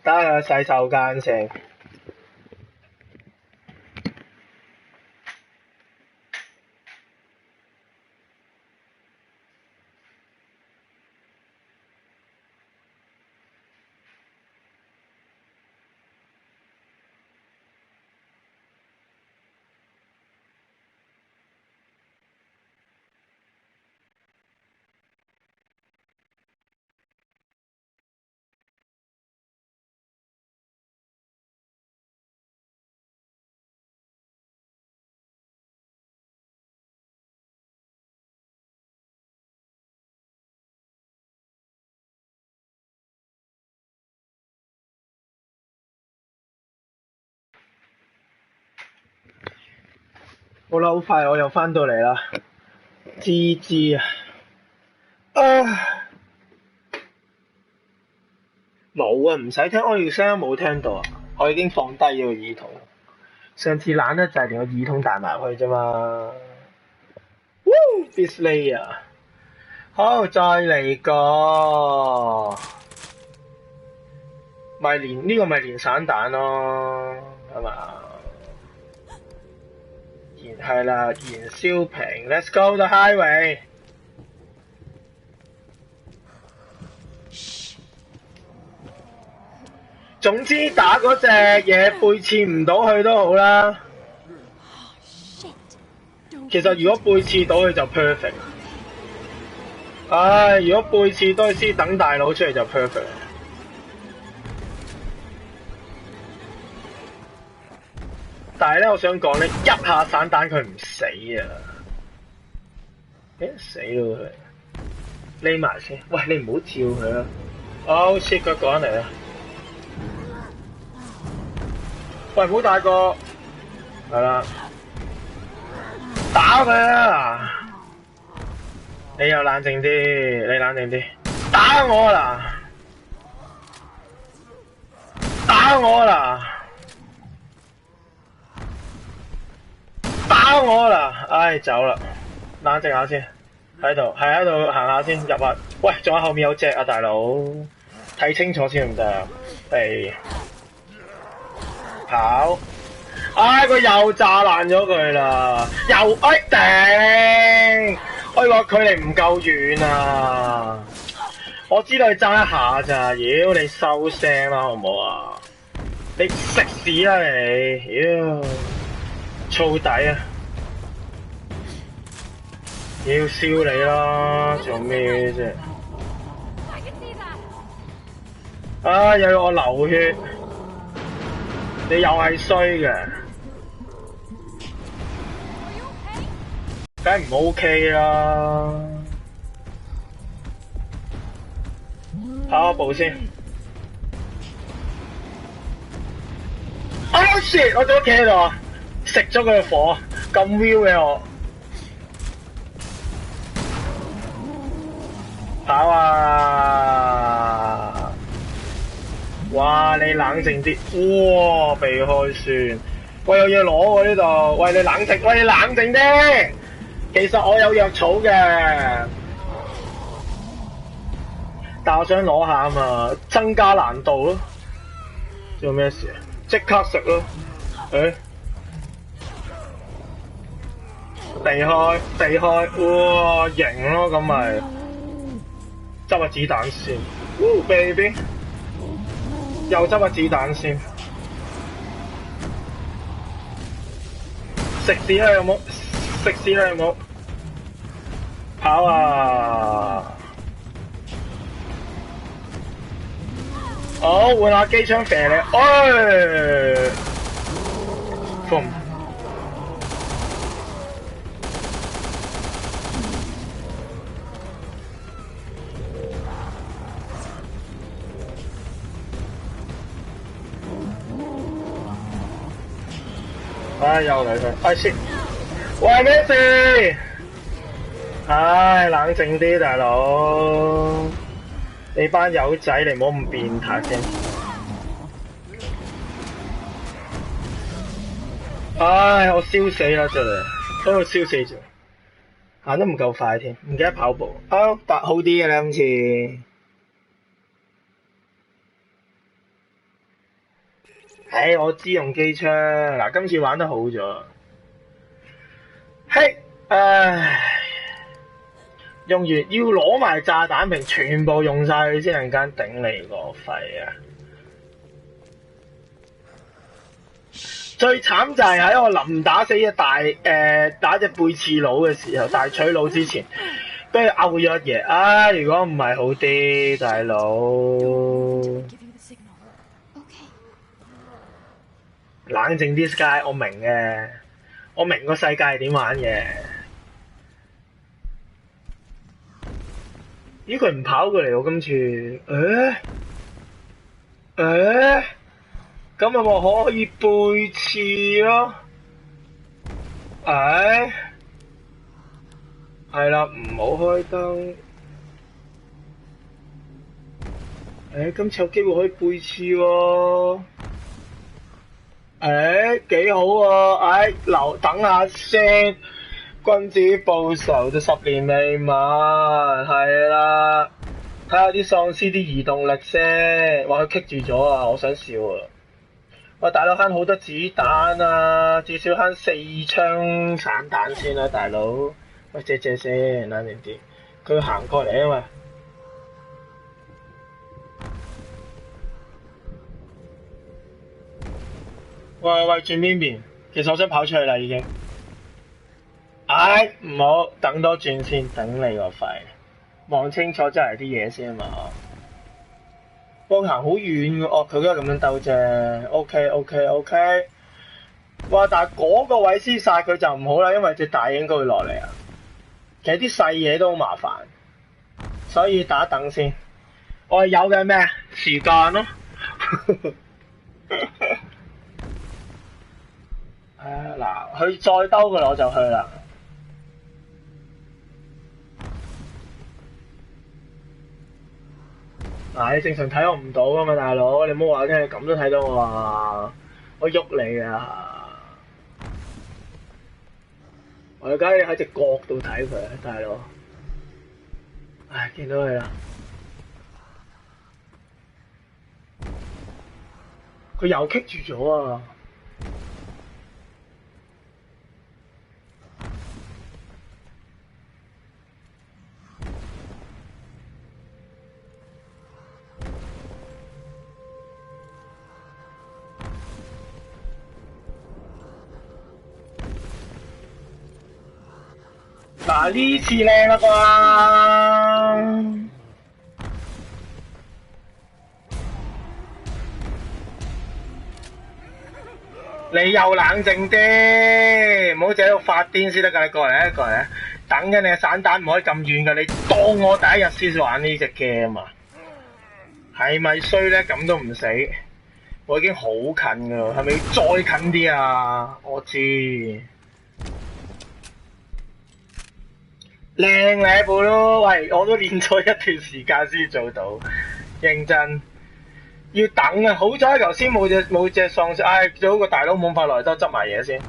等我去洗手間先。好啦，好快我又翻到嚟啦，吱吱啊！冇啊，唔使聽，我條聲都冇聽到啊，我已經放低咗個耳筒。上次懶得滯，連個耳筒帶埋去啫嘛。Display 啊！好，再嚟個，咪連呢個咪連散彈咯，係嘛？係啦，燃燒瓶 ，Let's go the highway。總之打嗰隻嘢背刺唔到佢都好啦。其實如果背刺到佢就 perfect。唉，如果背刺都係先等大佬出嚟就 perfect。但係咧，我想講咧，一下散彈佢唔死啊！死咯佢，匿埋先。喂，你唔好照佢啦。Oh shit，佢趕嚟啦！喂，唔好大個，係啦，打佢啦！你又冷靜啲，你冷靜啲，打我啦！打我啦！打我啦！唉，走啦，冷靜下先，喺度行下先，入啊！喂，仲有後面有隻啊，大佬，睇清楚先唔得啊！跑！唉，佢又炸爛咗佢啦！又頂！我話距離唔夠遠啊！我知道你爭一下咋，妖你收聲啦，好唔好啊？你食屎啦你！妖燥底啊！要燒你啦，做咩啫？啊！又要我流血，你又係衰嘅，梗係唔 OK 啦！跑一步先。Oh shit！ 我做咗企喺度啊，食咗佢個火，咁 view 嘅我。跑啊！哇！你冷靜啲，哇！避開算。喂，有嘢攞喎呢度。喂，你冷靜，喂，你冷靜啲。其實我有藥草嘅，但我想攞下啊嘛，增加難度咯。做咩事啊？即刻食咯。誒、避開，避開，哇！型咯，咁咪執個子彈先。baby， 又執個子彈先。食屎啦有冇？食屎啦有冇？跑啊！好，換下機槍射你，哎 ，boom！ 唉，又嚟佢，哎shit！喂，咩事？唉，冷靜啲，大佬。你班友仔，你唔好咁變態先。唉，我燒死啦真係，喺度燒死咗，行得唔夠快添，唔記得跑步。啊，但好啲嘅啦今次。唉，我知用機槍，嗱今次玩得好咗。嘿，唉。用完要攞埋炸彈瓶，全部用晒佢先能間頂你個肺啊！最慘就係喺我臨打死隻打隻背刺佬嘅時候，大取佬之前，俾佢毆咗一嘢。啊！如果唔係好啲，大佬。冷靜啲 Sky， 我明嘅，我明個世界係點玩嘅。咦，佢唔跑過嚟喎今次，咁咪話可以背刺咯，係啦，唔好開燈，今次有機會可以背刺喎，幾好喎，等下先。君子報仇就10年未晚，係啦。睇下啲喪屍啲移動力先，話佢棘住咗啊！我想笑啊！喂，大佬慳好多子彈啊，至少慳4槍散彈先啦，大佬。喂，借先，冷靜啲。佢行過嚟啊嘛。喂，轉邊邊？其實我想跑出去啦，已經。唔好等多轉先，頂你個肺！望清楚真係啲嘢先嘛。我行好遠嘅，佢都係咁樣鬥啫。OK。哇！但係嗰個位先殺佢就唔好啦，因為隻大應該會落嚟啊。其實啲細嘢都好麻煩，所以打等先。我係有嘅咩？時間咯。嗱，佢再兜佢我就去啦。你正常睇我唔到噶嘛，大佬，你唔好話聽你咁都睇到我啊！我喐你啊！我而家喺隻角度睇佢，大佬。見到佢啦！佢又棘住咗啊！嗱，呢次靚啦啩！你又冷靜啲，唔好喺度發癲先得㗎！你過嚟，等緊你嘅散彈唔可以咁遠㗎！你當我第一日先玩呢隻 game 啊？係咪衰咧？咁都唔死，我已經好近噶啦，係咪要再近啲啊？我知。靚你部咯，喂，我都練咗一段時間先做到，認真。要等啊！好彩頭先冇隻喪屍，唉，最好個大佬冇咁快來得執埋嘢先，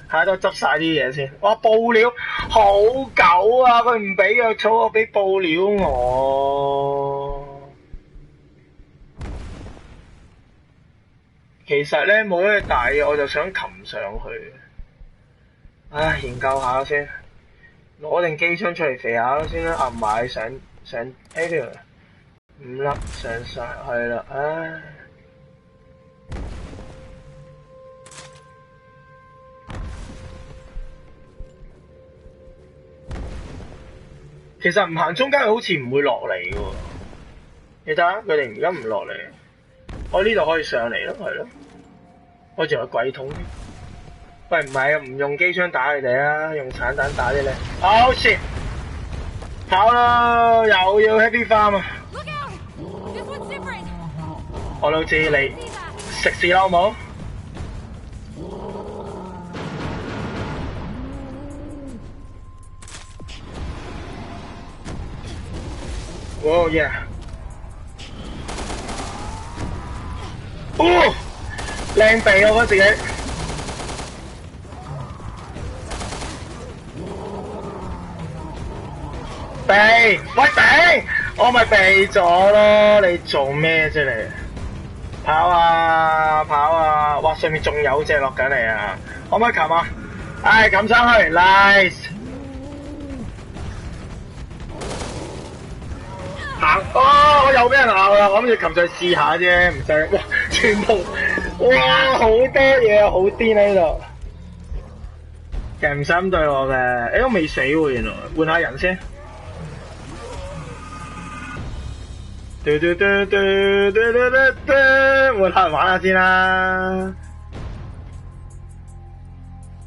喺度執晒啲嘢先。哇！報料好狗啊！佢唔俾藥草，我俾報料我。其實咧冇一隻大嘢，我就想擒上去。唉，研究下先，攞定機槍出嚟肥下先啦。按埋上呢條。5粒上晒，係啦，唉。其實唔行中間好似唔會落嚟嘅喎，你睇下佢哋而家唔落嚟，我呢度可以上嚟咯，係咯。我仲有鬼桶添。喂，唔係啊，唔用機槍打佢哋啊，用散彈打啲咧。好 shit， 跑啦，又要 happy farm 啊！我都知你食屎啦好冇？哦耶！哦，靚鼻我覺得自己。避，喂避，我咪避咗咯，你做咩啫你？跑啊跑啊！哇，上面仲有隻落緊嚟啊！可唔可以擒啊？唉，擒上去 ，nice！ 行，我又俾人咬啦！我諗住擒上去試下啫，唔使。哇，全部，哇，好多嘢，好癲喺度。其實唔使咁對我嘅，我未死喎，原來換下人先。換下人玩下先啦。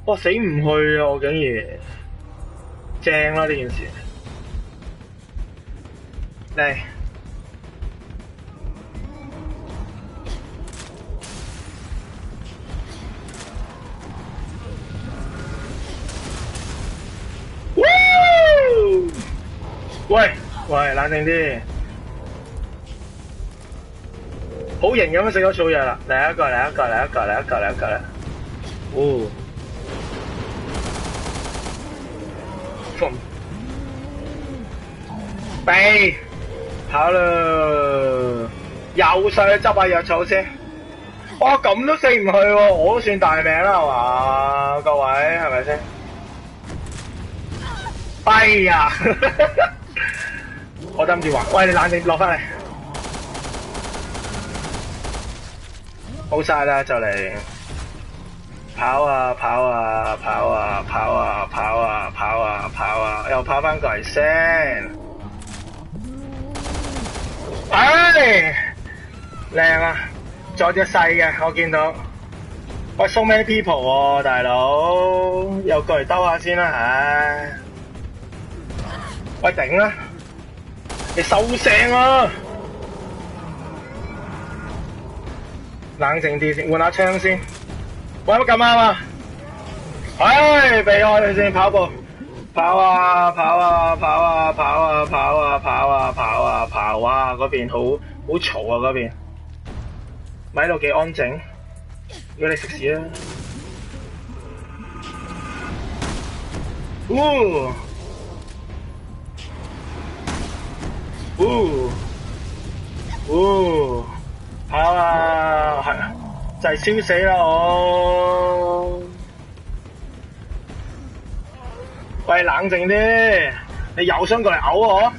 哇，死唔去啊！我竟然正啦呢件事。嚟，喂喂，冷靜啲。好型咁樣食咗草藥啦！嚟一個啦！哦，避跑啦！又上去執下藥草先。哇，咁都死唔去喎！我都算大命啦，係嘛？各位係咪先？哎呀！我諗住話，喂，你冷靜落翻嚟。好晒啦，就嚟跑啊跑啊跑啊跑啊跑啊跑啊跑啊，又跑翻過嚟先。唉，靚啊！仲有隻細嘅，我見到。喂，so many people 喎，大佬，又過嚟兜下先啦，唉。喂，頂啦！你收聲啊！冷靜啲先，換下槍先。喂，乜咁啱啊？唉，避開佢先，跑步，跑啊跑啊跑啊跑啊跑啊跑啊跑啊跑啊！嗰邊好嘈啊，嗰邊。咪喺度幾安靜。如果你食屎啦。跑啊，係就係燒死啦我！喂，冷靜啲，你又想過嚟嘔我？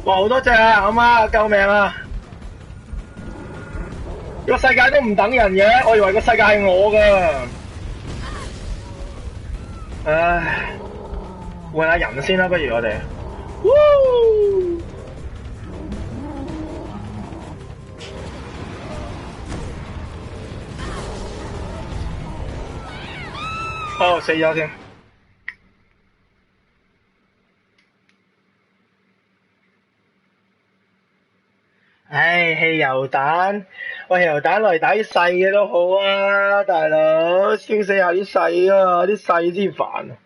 哇，好多隻啊，好嘛，救命啊！個世界都唔等人嘅，我以為個世界係我㗎。唉，換下人先啦，不如我哋。哦，死咗先。唉，汽油彈，喂，油彈落嚟打啲細嘅都好啊，大佬，燒死下啲細啊，啲細先煩啊！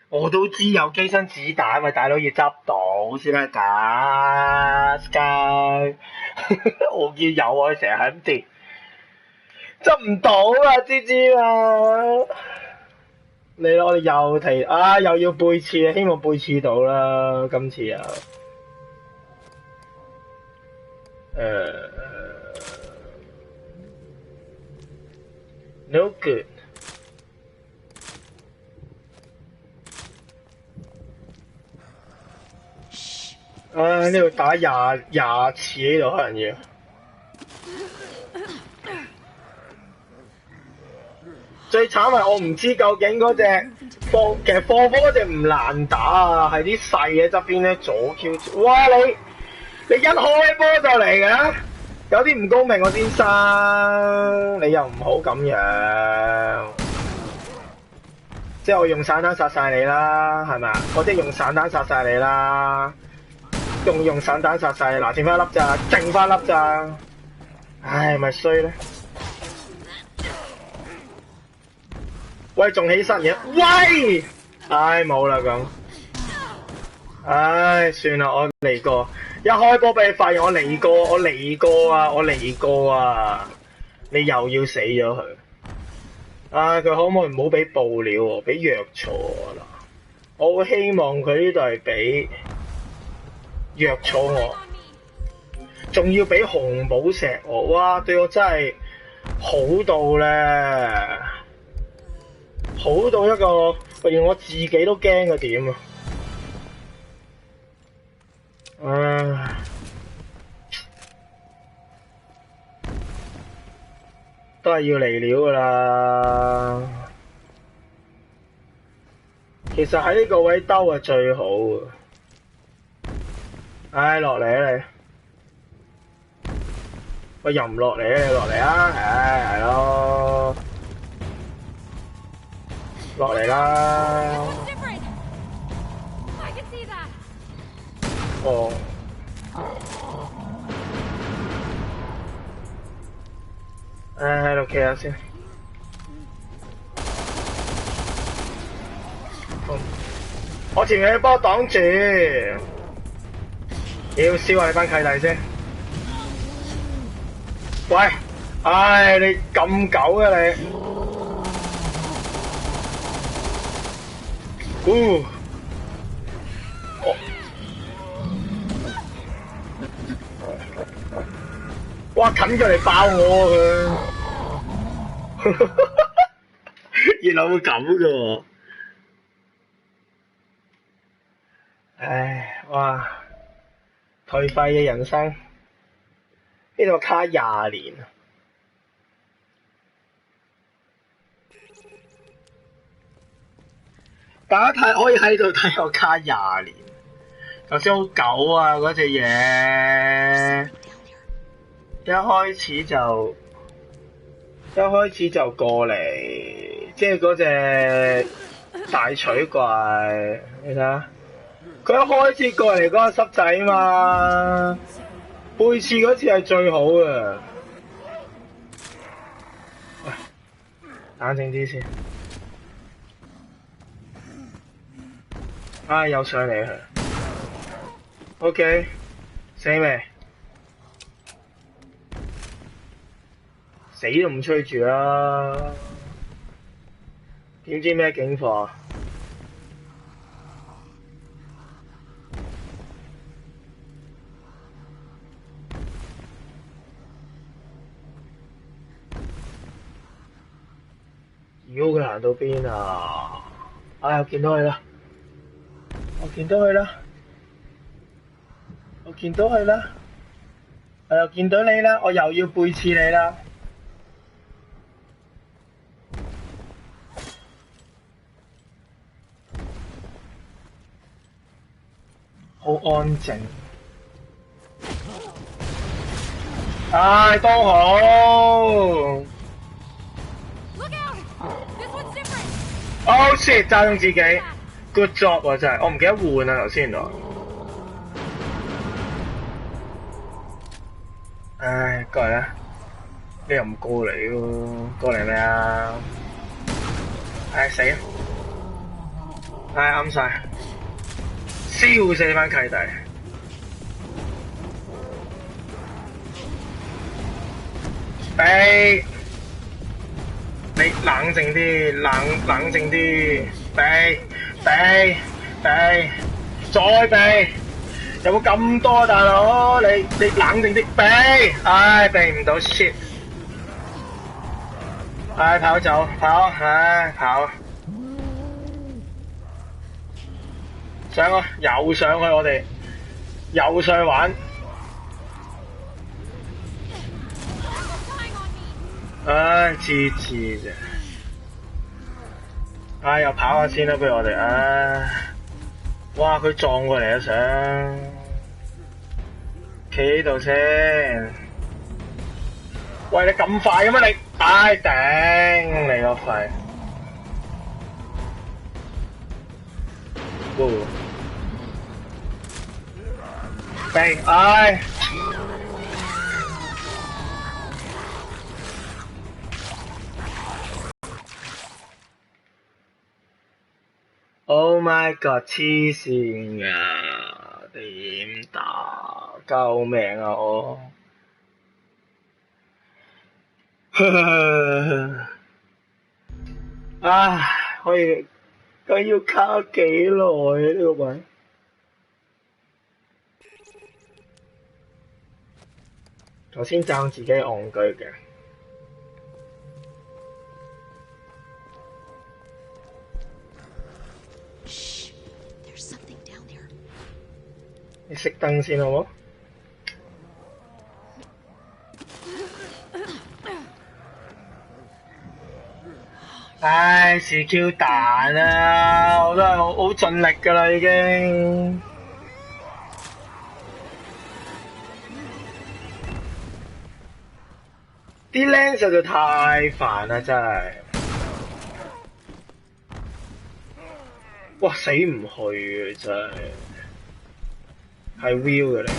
我都知有機身子彈，喂，大佬要執到先得㗎，Sky 我見有啊，成日喺咁跌，執唔到啊，芝芝啊！你啦，我哋又提啊，又要背刺啊，希望背刺到啦，今次又no good。呢度打廿次呢度可能要。最慘係我唔知究竟嗰隻其實放火嗰隻唔難打啊，係啲細嘅側邊咧左 Q。哇！你一開波就嚟嘅，有啲唔公平喎，先生，你又唔好咁樣。即係我用散彈殺晒你啦，係咪啊？我即係用散彈殺晒你啦。用散彈殺晒，嗱，剩翻一粒咋，剩翻粒咋，唉，咪衰咧！喂，仲起身嘅，喂，唉，冇啦咁，唉，算啦，我嚟過，一開波俾你發現我嚟過啊，你又要死咗佢，唉，佢可唔可以唔好俾布料喎，俾藥草嗱，我好希望佢呢度係俾藥草我，仲要俾紅寶石我，哇！對我真係好到咧，好到一個連我自己都驚嘅點啊！唉，都係要嚟料㗎啦。其實喺呢個位兜係最好嘅。唉，落嚟啊你！喂，又唔落嚟啊？你落嚟啊！唉，係咯，落嚟啦！哦。唉，喺度企下先。我前面幫我擋住。要燒下你班契弟先。喂，唉，你咁狗嘅你。哇，近咗嚟爆我佢。原來會咁嘅喎。唉，哇！頹廢嘅人生，呢度卡20年。大家可以喺度睇我卡20年。頭先好狗啊嗰隻嘢，一開始就過嚟，即係嗰隻大錘怪，你睇下。佢一開始過嚟嗰個濕仔嘛，背刺嗰次係最好嘅。喂，冷靜啲先。唉，又上嚟佢。OK， 死未？死都唔吹住啦！點知咩境況？妖佢行到邊啊？唉，我見到佢啦！我見到佢啦！我見到佢啦！我又見到你啦！我又要背刺你啦！好安靜。唉，都好。Oh shit！炸中自己， good job 啊真係，我唔記得換啊頭先原來。唉，過嚟啦！你又唔過嚟喎？過嚟咩啊？唉死啊！唉啱晒，燒死班契弟！避！你冷靜啲，冷靜啲，避！再避！有冇咁多大佬？你冷靜啲，避！唉，避唔到 shit！唉，跑走，跑！唉，跑！上啊！又上去我哋，又上去玩。唉，黐黐啫！唉，又跑下先啦，不如我哋唉。哇！佢撞過嚟啊，想企喺度先。喂，你咁快嘅咩你？唉，頂你個肺！避！唉！ Oh my god！ 黐線㗎，點打？救命啊我！唉，可以，咁要卡幾耐啊？呢個位？頭先讚自己戇居嘅。 你熄燈先好冇？唉，CQ 彈啦，我都係好盡力㗎啦已經。啲僆實在太煩啦，真係。哇！死唔去啊，真係。 係 Will 嘅嚟，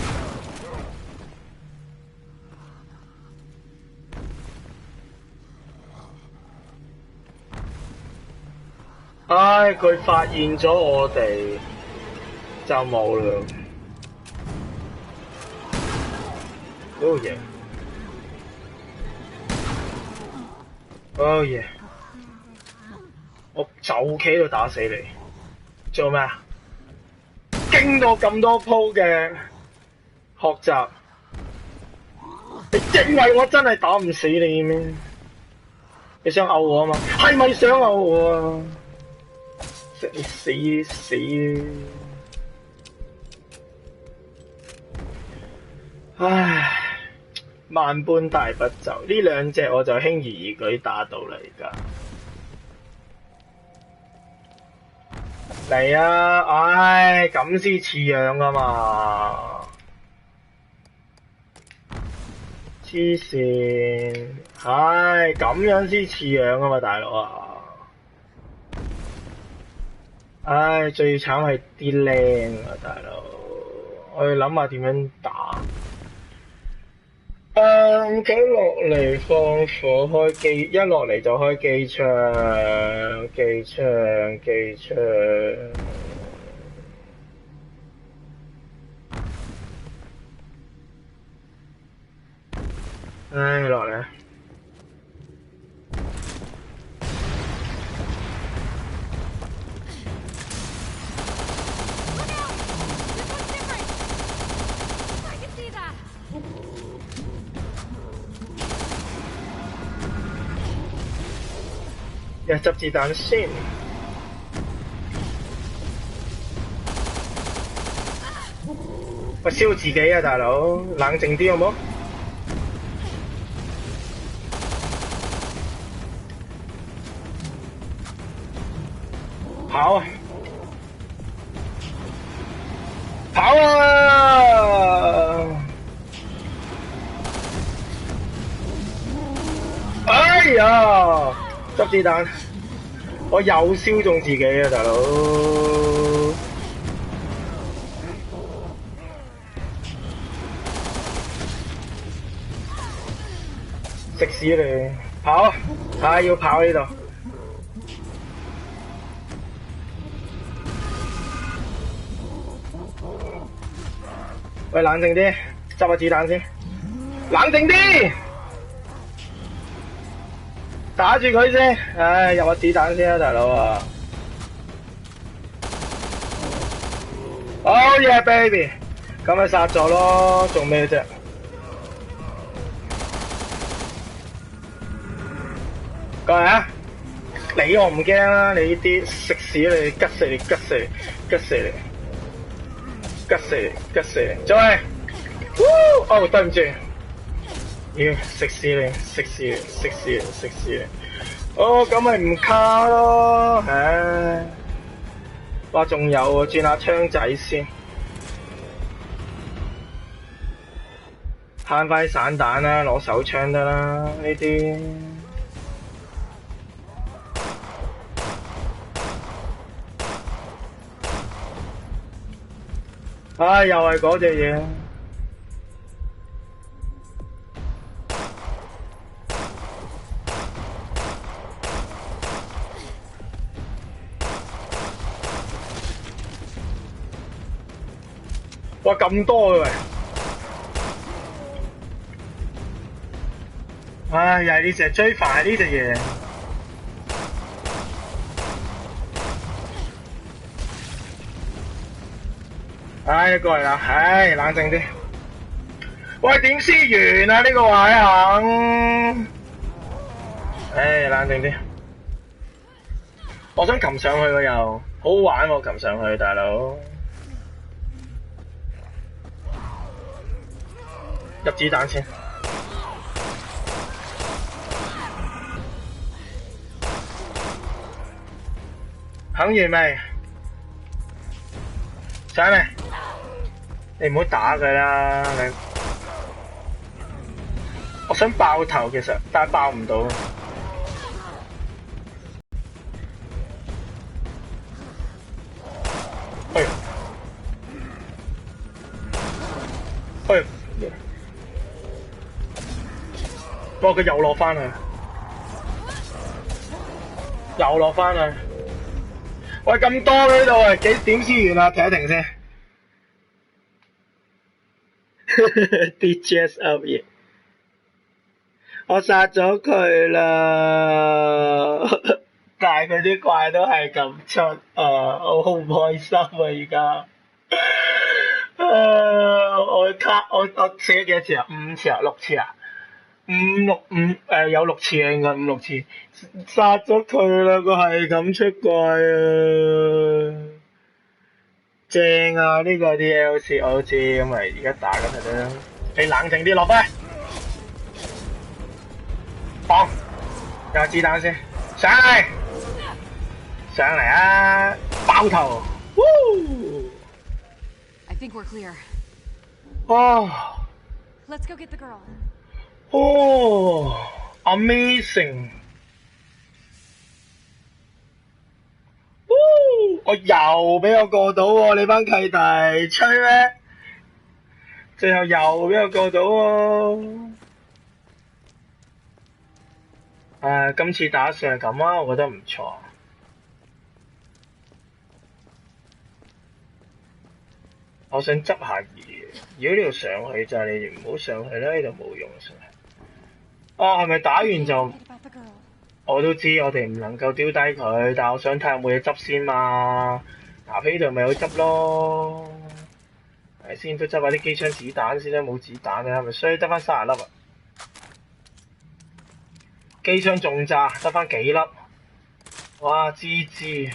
唉，佢發現咗我哋就冇啦。Oh yeah， Oh yeah， 我就企度打死你，做咩啊？ 經過咁多鋪嘅學習，你認為我真係打唔死你咩？你想毆我啊嘛？係咪想毆我啊？死！唉，萬般帶不走，呢兩隻我就輕而易舉打到啦而家。 嚟啊！唉，咁先似樣啊嘛！黐線！唉，咁樣先似樣啊嘛，大佬啊！唉，最慘係啲靚啊，大佬！我要諗下點樣打。佢落嚟放火開機，一落嚟就開機槍，機槍。唉，落嚟。入執子彈先。喂，燒自己啊，大佬，冷靜啲好冇？跑啊！跑啊！哎呀！執子彈，我又燒中自己啊，大佬！食屎你！跑！要跑呢度。喂，冷靜啲，執下子彈先。冷靜啲，打住佢先。唉，入下子彈先啊，大佬啊！Oh yeah baby， 咁咪殺咗咯，做咩啫？過嚟啊！你我唔驚啦，你呢啲食屎你，吉死你，吉死你，吉死你，吉死你，吉死你，再嚟！哦，對唔住，妖食屎你，食屎你，食屎你，食屎你！哦，咁咪唔卡咯，唉！哇，仲有喎，轉下槍仔先，慳翻散彈啦，攞手槍得啦，呢啲。唉，又係嗰隻嘢。哇，咁多嘅喂！唉，又係呢隻，最煩係呢隻嘢。唉，過嚟啦！唉，冷靜啲。喂，點先完啊？呢個位肯？唉，冷靜啲。我想擒上去喎又，好玩喎，擒上去，大佬。入子彈先。肯完未？上嚟。你唔好打佢啦！你，我想爆頭其實，但係爆唔到。不過佢又落返去，又落返去。喂，咁多喺度啊！幾點先完啊？停一停先。啲 Jazz up 嘢，我殺咗佢啦，但係佢啲怪都係咁出我好唔開心啊而家。我死咗幾多次啊？5次啊？6次啊？5有6次啊，應該5、6次。殺咗佢啦，佢係咁出怪啊！正啊！呢個 DLC 我都知，咁咪而家打緊佢啦。你冷靜啲落去，放有子彈先，上嚟，上嚟啊！爆頭I think we're clear. 哦 Let's go get the girl. 哦 ，amazing！我又俾我過到喎，你班契弟吹咩？最後又俾我過到喎。今次打算係咁啊，我覺得唔錯。我想執下嘢，如果呢度上去就係你唔好上去啦，呢度冇用上去。係咪打完就？我都知我哋唔能夠丟低佢，但係我想睇下有冇嘢執先嘛。拿飛度咪去執咯，係先都執下啲機槍子彈先啦，冇子彈啊，係咪衰得翻30粒啊？機槍重炸得翻幾粒？哇，GG！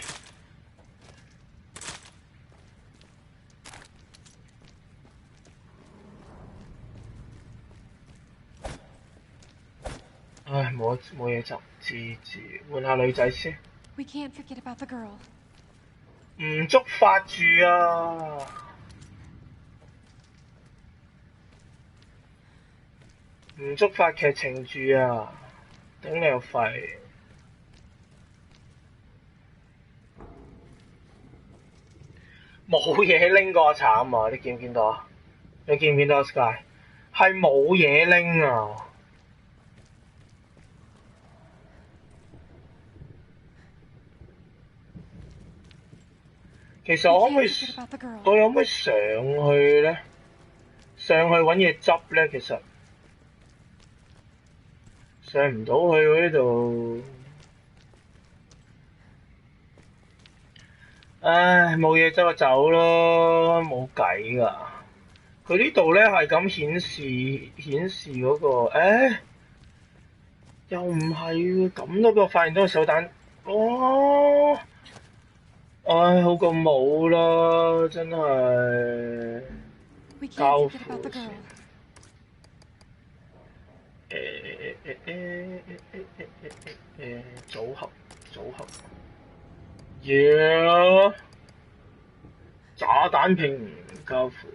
唉，冇嘢執，GG！換下女仔先。We can't forget about the girl. 唔觸發住啊！唔觸發劇情住啊！頂你個肺！冇嘢拎個慘啊！你見唔見到啊？你見唔見到 Sky？係冇嘢拎啊！其實我可唔可以 Forget about the girl. 我可唔可以上去咧？上去揾嘢執咧，其實上唔到去喎呢度。唉，冇嘢執就走咯，冇計㗎。佢呢度咧係咁顯示嗰個，又唔係喎，咁都俾我發現到個手彈。哦，唉，好過冇啦，真係。We can't 交 forget about the 付先。 girl. 組合。Yeah， 炸彈瓶交付。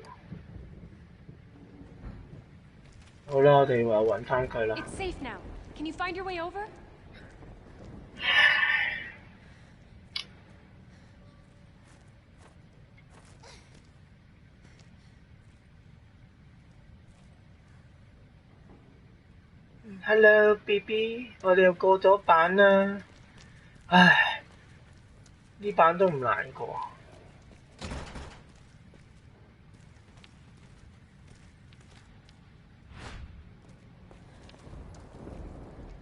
好啦，我哋話揾翻佢啦。 It's safe now. Can you find your way over? Hello, BB， 我哋又過咗版啦。唉，呢版都唔難過。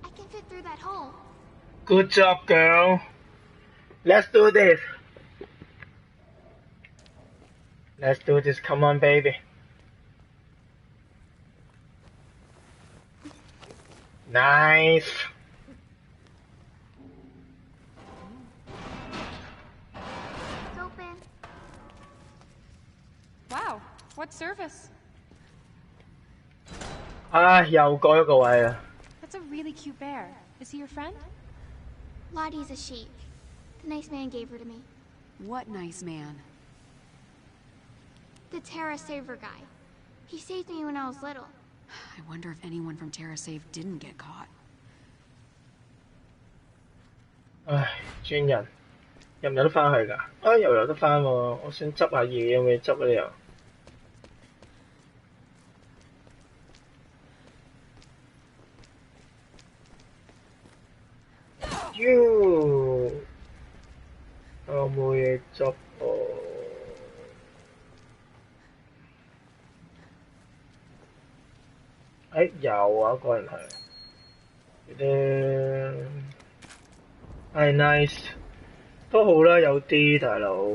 I can fit through that hole. Good job, girl. Let's do this. Let's do this. Come on, baby. Nice. It's open. Wow, what service? 唉，又過一個位啦。 That's a really cute bear. Is he your friend? Lottie's a sheep. The nice man gave her to me. What nice man? The Terra Saver guy. He saved me when I was little. I wonder if anyone from TerraSave didn't get caught. 唉，轉人入唔入得翻去㗎？啊，又有得翻喎！我想執下嘢，有冇嘢執啊？你又？我冇嘢執喎。有啊，個人係nice， 都好啦，有啲大佬。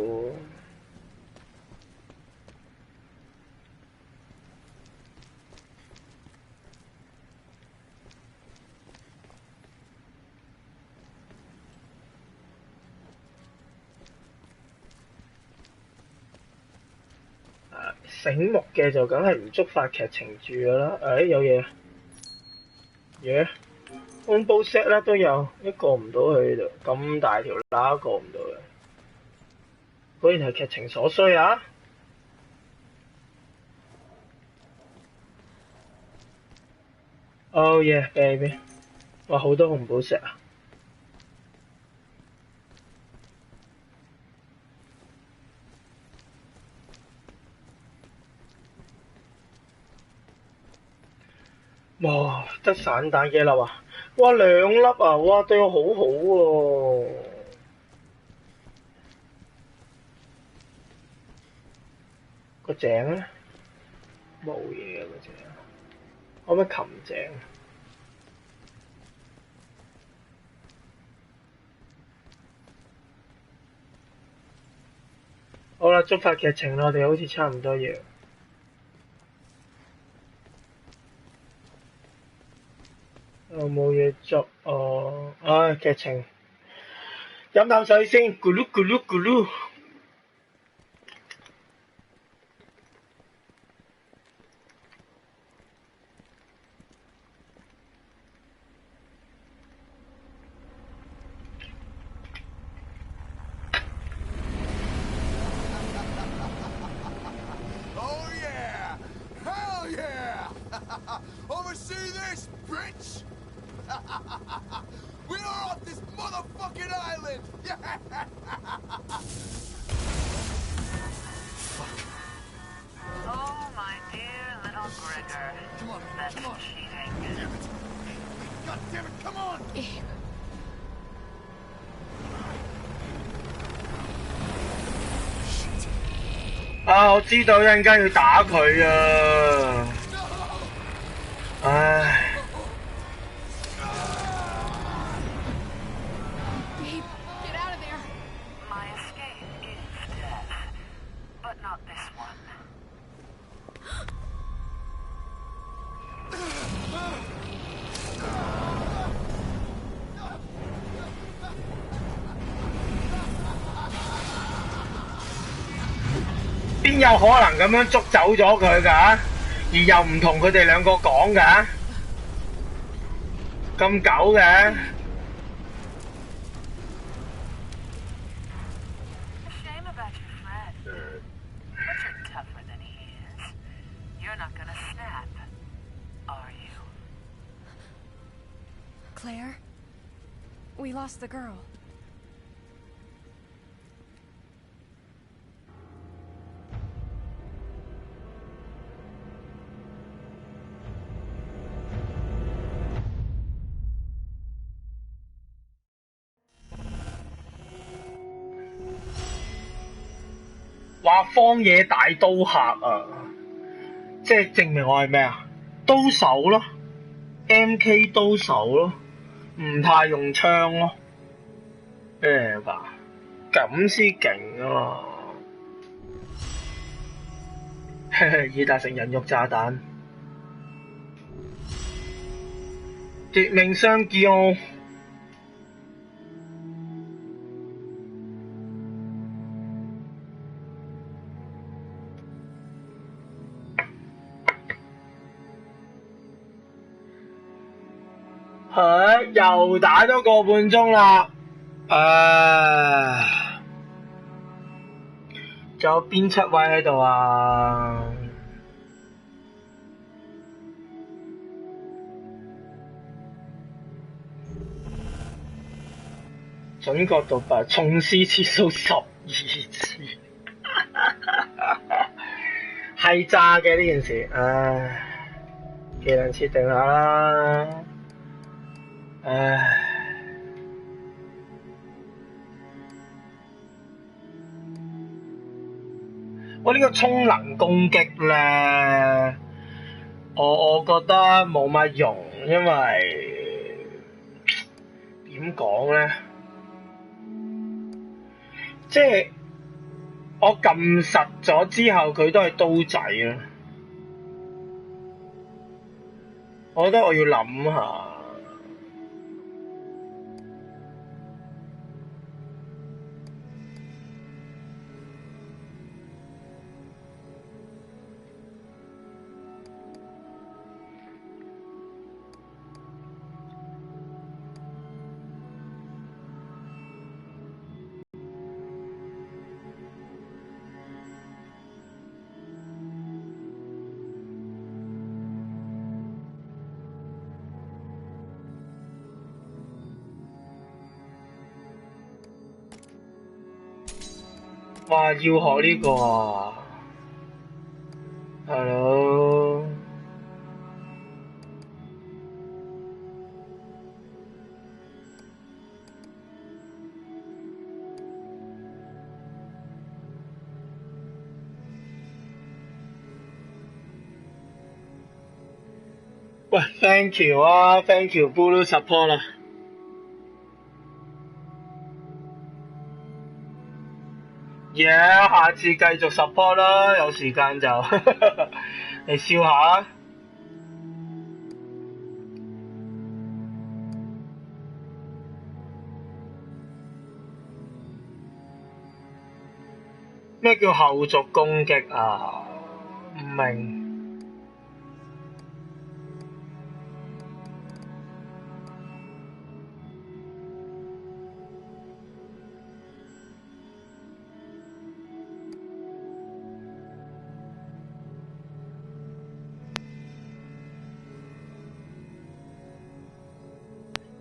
醒目嘅就梗係唔觸發劇情住㗎啦。有嘢。嘢，恐怖 set 啦都有，一過唔到去度，咁大條罅過唔到嘅，果然係劇情所需啊！ Oh yeah, baby！ 哇，好多紅寶石啊！哇，得散彈幾粒啊？哇，2粒啊！哇，對我好好喎。個井咧冇嘢啊！個井，可唔可以擒井？好啦，觸發劇情啦，我哋好似差唔多嘢。我冇嘢捉哦，唉，劇情飲啖水先，咕嚕咕嚕咕嚕。Oh yeah! Hell yeah! Oversee this, bitch! We are off this motherfucking island! Oh, my dear little Gregor. Come on, That's come on. cheating. Damn it! God damn it, come on! 啊！我知道一陣間要打佢啊！唉。Babe, get out of there. My escape is death, but not this one. 邊有可能咁樣捉走咗佢㗎？而又唔同佢哋兩個講㗎？咁狗嘅？ A shame about your friend. But you're tougher than he is. You're not gonna snap, are you? Claire? We lost the girl.「話荒野大刀客啊！即係證明我係咩啊？刀手咯 ，MK 刀手咯，唔太用槍咯，咩㗎？咁先勁啊嘛！已達成人肉炸彈，奪命雙驕。又打咗個半鐘啦，仲有邊七位喺度啊？準確度8，重試次數12次，係炸嘅呢件事，技能設定下啦。我呢個充能攻擊咧，我覺得冇乜用，因為點講咧，即係我撳實咗之後，佢都係刀仔啊！我覺得我要諗下。哇！要學呢個啊，Hello。喂 ，thank you 啊 ，thank you Blue support 啦。下次繼續 support 啦，有時間就你笑下。咩叫後續攻擊啊？唔明。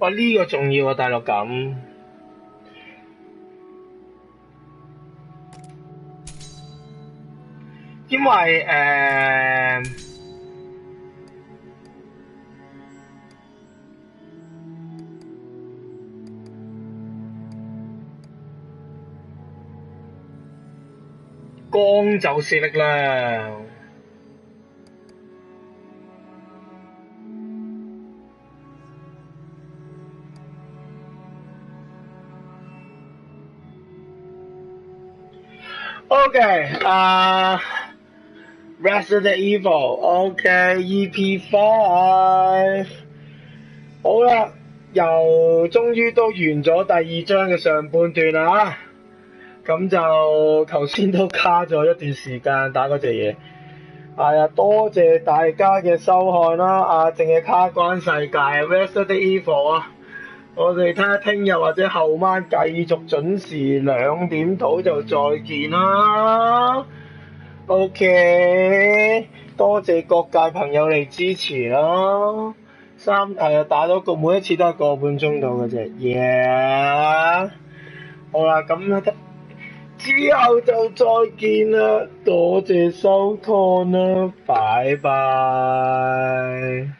哇！呢個重要啊，大陸咁。因為光就是力量。OK，Resident Evil，OK，EP5，好啦，又終於都完咗第2章嘅上半段啦，咁就頭先都卡咗一段時間打嗰隻嘢，係啊，多謝大家嘅收看啦，淨係卡關世界 Resident Evil 啊！我哋睇下聽日或者後晚繼續準時2點到就再見啦。OK， 多謝各界朋友嚟支持啦。打咗每一次都係個半鐘度嘅啫。Yeah， 好啦，咁之後就再見啦。多謝收看啦，拜拜。